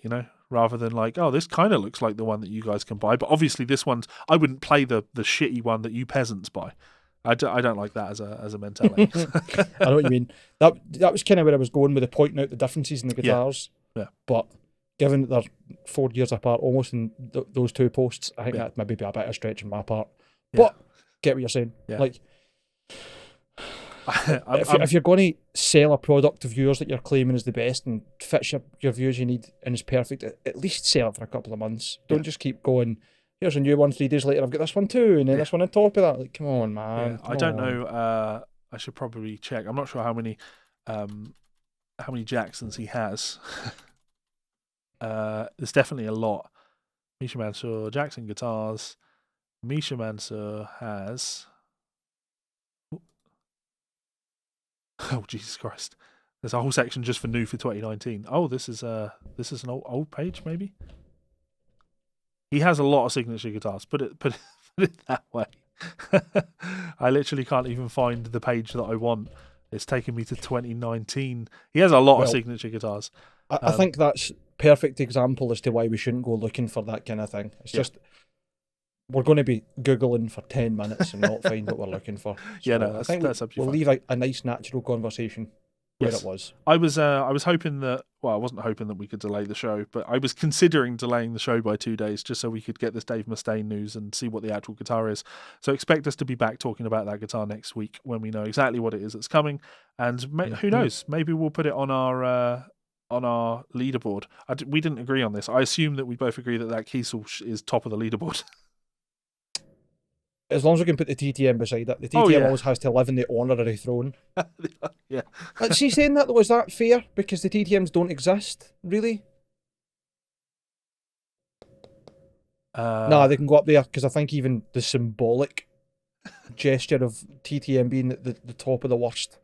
rather than like, oh, this kind of looks like the one that you guys can buy. But obviously this one's, I wouldn't play the shitty one that you peasants buy. I don't like that as a mentality. I know what you mean. That was kind of where I was going with the pointing out the differences in the guitars. Yeah. But given that they're 4 years apart, almost in those two posts, I think that maybe be a bit of a stretch on my part. But get what you're saying. Yeah. Like, if you're going to sell a product of yours that you're claiming is the best and fits your views you need and is perfect, at least sell it for a couple of months. Don't just keep going, here's a new one, 3 days later I've got this one too, and then this one on top of that. Like, come on, man. I don't know. I should probably check. I'm not sure how many Jacksons he has. There's definitely a lot. Misha Mansour, Jackson guitars. Misha Mansour has. Oh, Jesus Christ! There's a whole section just for new for 2019. Oh, this is an old page maybe. He has a lot of signature guitars. Put it that way. I literally can't even find the page that I want. It's taken me to 2019. He has a lot of signature guitars. I think that's perfect example as to why we shouldn't go looking for that kind of thing. It's just we're going to be Googling for 10 minutes and not find what we're looking for. So that's absolutely we'll fine. leave a nice natural conversation. where Yes. it was. I was hoping that. Well, I wasn't hoping that we could delay the show, but I was considering delaying the show by 2 days just so we could get this Dave Mustaine news and see what the actual guitar is. So expect us to be back talking about that guitar next week when we know exactly what it is that's coming. And who knows? Maybe we'll put it on our leaderboard. We didn't agree on this. I assume that we both agree that Kiesel is top of the leaderboard. As long as we can put the TTM beside it. The TTM always has to live in the honorary throne. Yeah. See, saying that, though, is that fair? Because the TTMs don't exist, really? Nah, they can go up there, because I think even the symbolic gesture of TTM being at the top of the worst,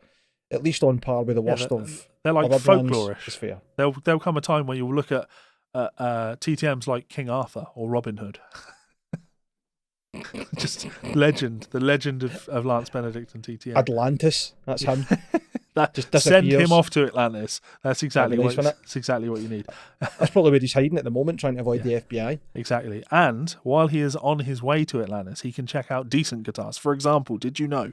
at least on par with the worst of they're like other folklorish. brands, is fair. There'll come a time where you'll look at TTMs like King Arthur or Robin Hood. Just the legend of Lance Benedict and TTM. Atlantis, that's him. That just send disappears. him off to Atlantis. That's exactly That's exactly what you need. That's probably where he's hiding at the moment, trying to avoid the FBI. Exactly. And while he is on his way to Atlantis, he can check out decent guitars. For example, did you know?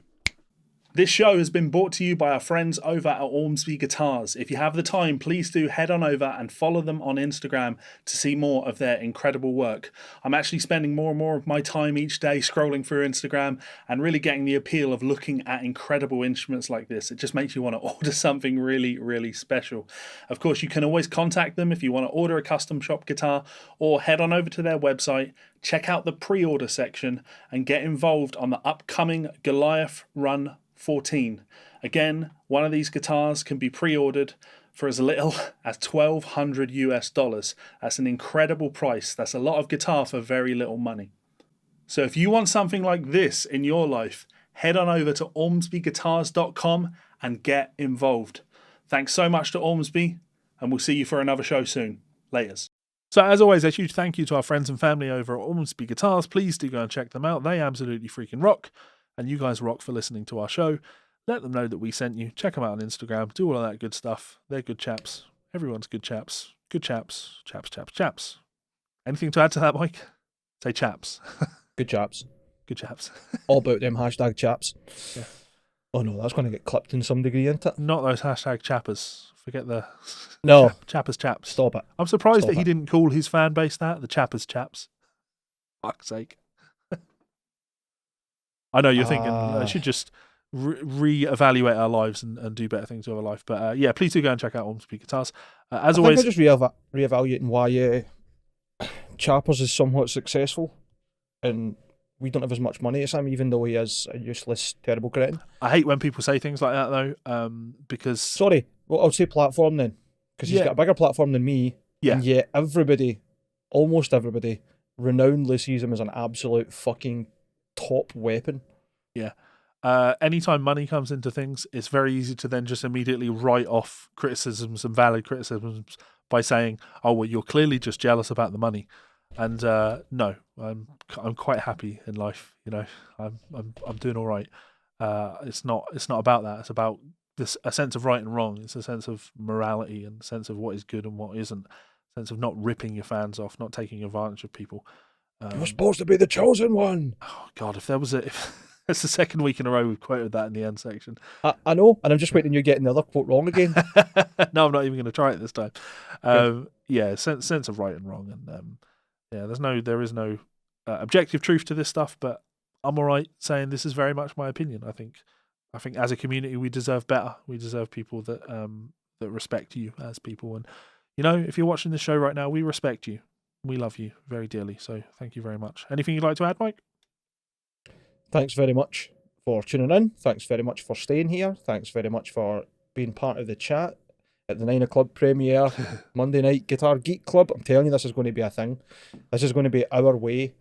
This show has been brought to you by our friends over at Ormsby Guitars. If you have the time, please do head on over and follow them on Instagram to see more of their incredible work. I'm actually spending more and more of my time each day scrolling through Instagram and really getting the appeal of looking at incredible instruments like this. It just makes you want to order something really, really special. Of course, you can always contact them if you want to order a custom shop guitar, or head on over to their website, check out the pre-order section and get involved on the upcoming Goliath Run 14. Again, one of these guitars can be pre-ordered for as little as $1,200 US. That's an incredible price. That's a lot of guitar for very little money. So if you want something like this in your life, head on over to ormsbyguitars.com and get involved. Thanks so much to Ormsby, and we'll see you for another show soon. Laters. So as always, a huge thank you to our friends and family over at Ormsby Guitars. Please do go and check them out. They absolutely freaking rock. And you guys rock for listening to our show. Let them know that we sent you. Check them out on Instagram. Do all of that good stuff. They're good chaps. Everyone's good chaps. Good chaps. Chaps. Anything to add to that, Mike? Say chaps. Good chaps. Good chaps. All about them hashtag chaps. Yeah. Oh no, that's going to get clipped in some degree, isn't it? Not those hashtag chappers. Forget the... No. Chappers chaps. Stop it. I'm surprised Stop that he didn't call his fan base that. The chappers chaps. Fuck's sake. I know you're thinking I should just re-evaluate our lives and do better things with our life. But yeah, please do go and check out Ormsby Guitars. As always, I'm just re-evaluating why Chappers is somewhat successful and we don't have as much money as him, even though he is a useless, terrible cretin. I hate when people say things like that, though, because... Sorry, well, I'll say platform then, because he's got a bigger platform than me, and yet everybody, almost everybody, renownedly sees him as an absolute fucking top weapon. Yeah. Anytime money comes into things, it's very easy to then just immediately write off criticisms and valid criticisms by saying, "Oh, well, you're clearly just jealous about the money." And no, I'm quite happy in life. You know, I'm doing all right. It's not about that. It's about a sense of right and wrong. It's a sense of morality and a sense of what is good and what isn't. A sense of not ripping your fans off, not taking advantage of people. You're supposed to be the chosen one. Oh God, if it's the second week in a row we've quoted that in the end section. I know, and I'm just waiting you getting the other quote wrong again. No, I'm not even going to try it this time. Yeah, sense of right and wrong, and there is no objective truth to this stuff. But I'm all right saying this is very much my opinion. I think as a community we deserve better. We deserve people that respect you as people, and you know, if you're watching this show right now, we respect you. We love you very dearly, so thank you very much. Anything you'd like to add, Mike? Thanks very much for tuning in. Thanks very much for staying here. Thanks very much for being part of the chat at the 9 o'clock premiere, Monday night Guitar Geek Club. I'm telling you, this is going to be a thing. This is going to be our way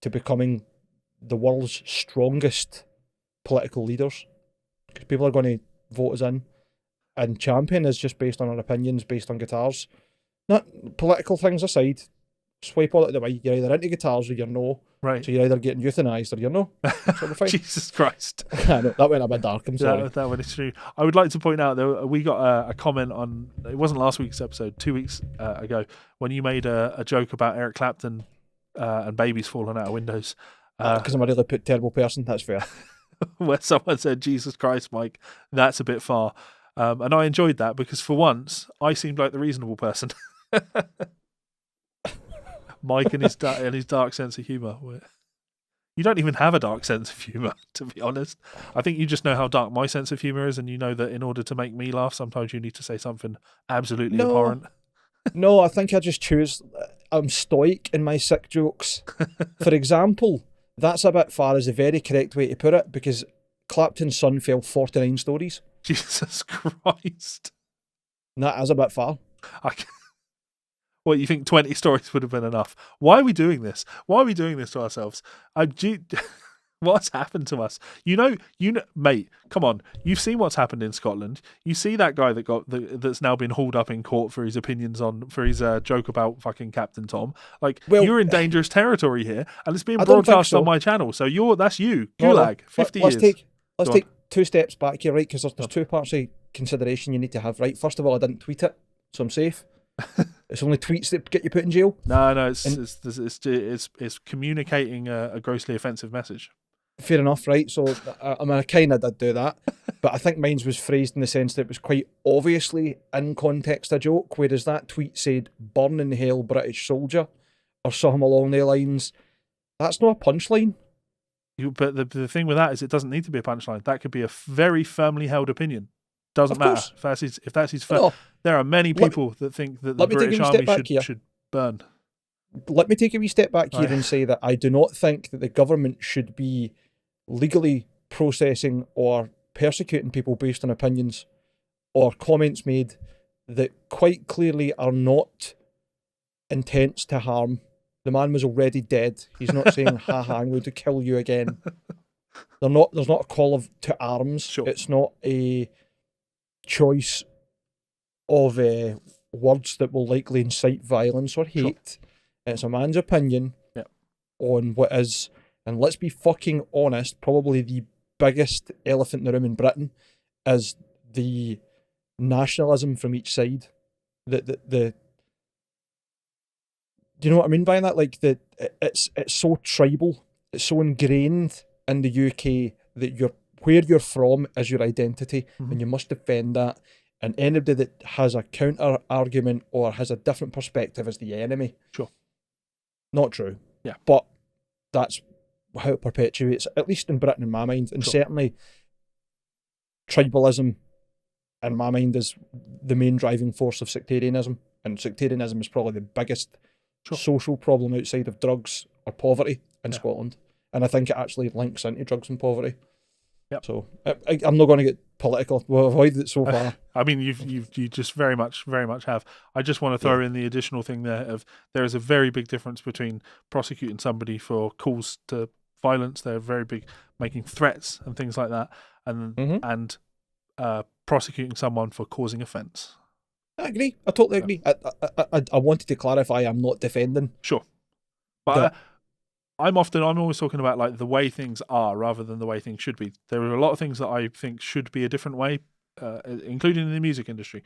to becoming the world's strongest political leaders. Because people are going to vote us in. And champion is just based on our opinions, based on guitars. Not political things aside. Swipe all out the way. You're either into guitars or you're no. Right. So you're either getting euthanized or you're no. So Jesus Christ. I know, that went a bit dark. I'm sorry. That one is true. I would like to point out, though, we got a comment on, it wasn't last week's episode, 2 weeks ago, when you made a joke about Eric Clapton and babies falling out of windows. Because I'm a really terrible person, that's fair. Where someone said, Jesus Christ, Mike, that's a bit far. And I enjoyed that because for once I seemed like the reasonable person. Mike and his dark sense of humour. You don't even have a dark sense of humour, to be honest. I think you just know how dark my sense of humour is, and you know that in order to make me laugh, sometimes you need to say something absolutely abhorrent. No, I think I just choose. I'm stoic in my sick jokes. For example, that's a bit far is the very correct way to put it, because Clapton's son fell 49 stories. Jesus Christ. And that is a bit far. What, you think 20 stories would have been enough? Why are we doing this? Why are we doing this to ourselves? What's happened to us? You know, mate, come on. You've seen what's happened in Scotland. You see that guy that's now been hauled up in court for his opinions for his joke about fucking Captain Tom. Like, you're in dangerous territory here, and it's being broadcast on my channel. So that's you, Gulag, 50 years. Let's take 2 steps back here, right? Because there's 2 parts of consideration you need to have, right? First of all, I didn't tweet it, so I'm safe. It's only tweets that get you put in jail. No, it's communicating a grossly offensive message. Fair enough, right? So I kind of did do that, but I think mine was phrased in the sense that it was quite obviously in context a joke, whereas that tweet said "burn in hell, British soldier" or something along the lines. That's not a punchline. But the thing with that is it doesn't need to be a punchline. That could be a very firmly held opinion. Doesn't matter if that's his. There are many people that think that the British Army should burn. Let me take a wee step back here and say that I do not think that the government should be legally processing or persecuting people based on opinions or comments made that quite clearly are not intents to harm. The man was already dead. He's not saying, ha ha, I'm going to kill you again. There's not a call to arms. Sure. It's not a choice of words that will likely incite violence or hate. Sure. It's a man's opinion on what is, and let's be fucking honest, probably the biggest elephant in the room in Britain is the nationalism from each side. Do you know what I mean by that? Like it's so tribal, it's so ingrained in the UK that where you're from is your identity, and you must defend that. And anybody that has a counter argument or has a different perspective is the enemy. Sure. Not true. Yeah. But that's how it perpetuates, at least in Britain in my mind. And certainly tribalism in my mind is the main driving force of sectarianism. And sectarianism is probably the biggest social problem outside of drugs or poverty in Scotland. And I think it actually links into drugs and poverty. Yep. So I'm not going to get political. We've avoided it so far. I mean, you just very much have. I just want to throw in the additional thing there of there is a very big difference between prosecuting somebody for calls to violence. They're very big, making threats and things like that, and prosecuting someone for causing offence. I agree. I totally agree. I wanted to clarify. I'm not defending. Sure, but. I'm always talking about like the way things are rather than the way things should be. There are a lot of things that I think should be a different way, including in the music industry.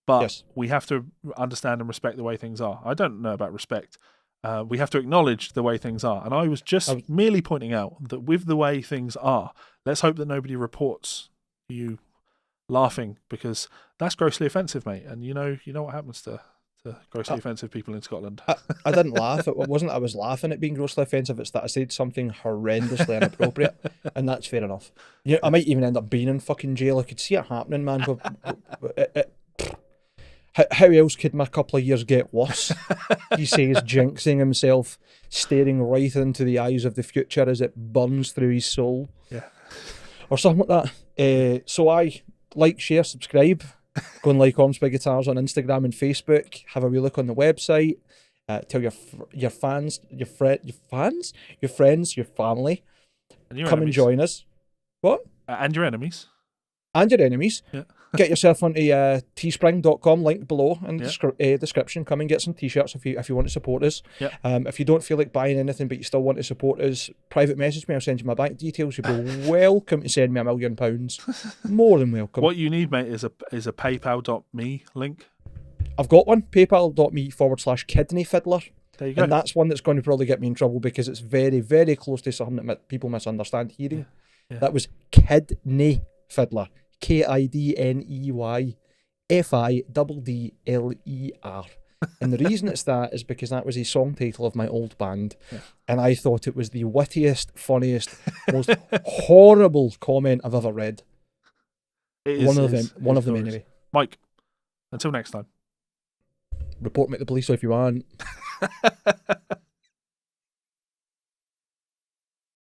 But we have to understand and respect the way things are. I don't know about respect. We have to acknowledge the way things are. And I was just merely pointing out that with the way things are, let's hope that nobody reports you laughing, because that's grossly offensive, mate. And you know what happens to grossly offensive people in Scotland. I didn't laugh. It wasn't I was laughing at being grossly offensive. It's that I said something horrendously inappropriate, and that's fair enough. I might even end up being in fucking jail. I could see it happening, man. How else could my couple of years get worse? He says, jinxing himself, staring right into the eyes of the future as it burns through his soul. Yeah. Or something like that. So I like, share, subscribe. Go and like Ormsby Guitars on Instagram and Facebook. Have a wee look on the website. Tell your fans, your friends, your family. And come and join us. What? And your enemies. And your enemies. Yeah. Get yourself onto teespring.com, link below in the description. Come and get some t-shirts if you want to support us. Yeah. If you don't feel like buying anything but you still want to support us, private message me. I'll send you my bank details. You'll be welcome to send me £1 million. More than welcome. What you need, mate, is a paypal.me link. I've got one, paypal.me/kidney fiddler. There you go. And that's one that's going to probably get me in trouble because it's very, very close to something that people misunderstand hearing. Yeah. That was kidney fiddler. KIDNEYFIDDLER. And the reason it's that is because that was a song title of my old band, and I thought it was the wittiest, funniest, most horrible comment I've ever read. One of them anyway. Mike, until next time. Report me to the police if you want.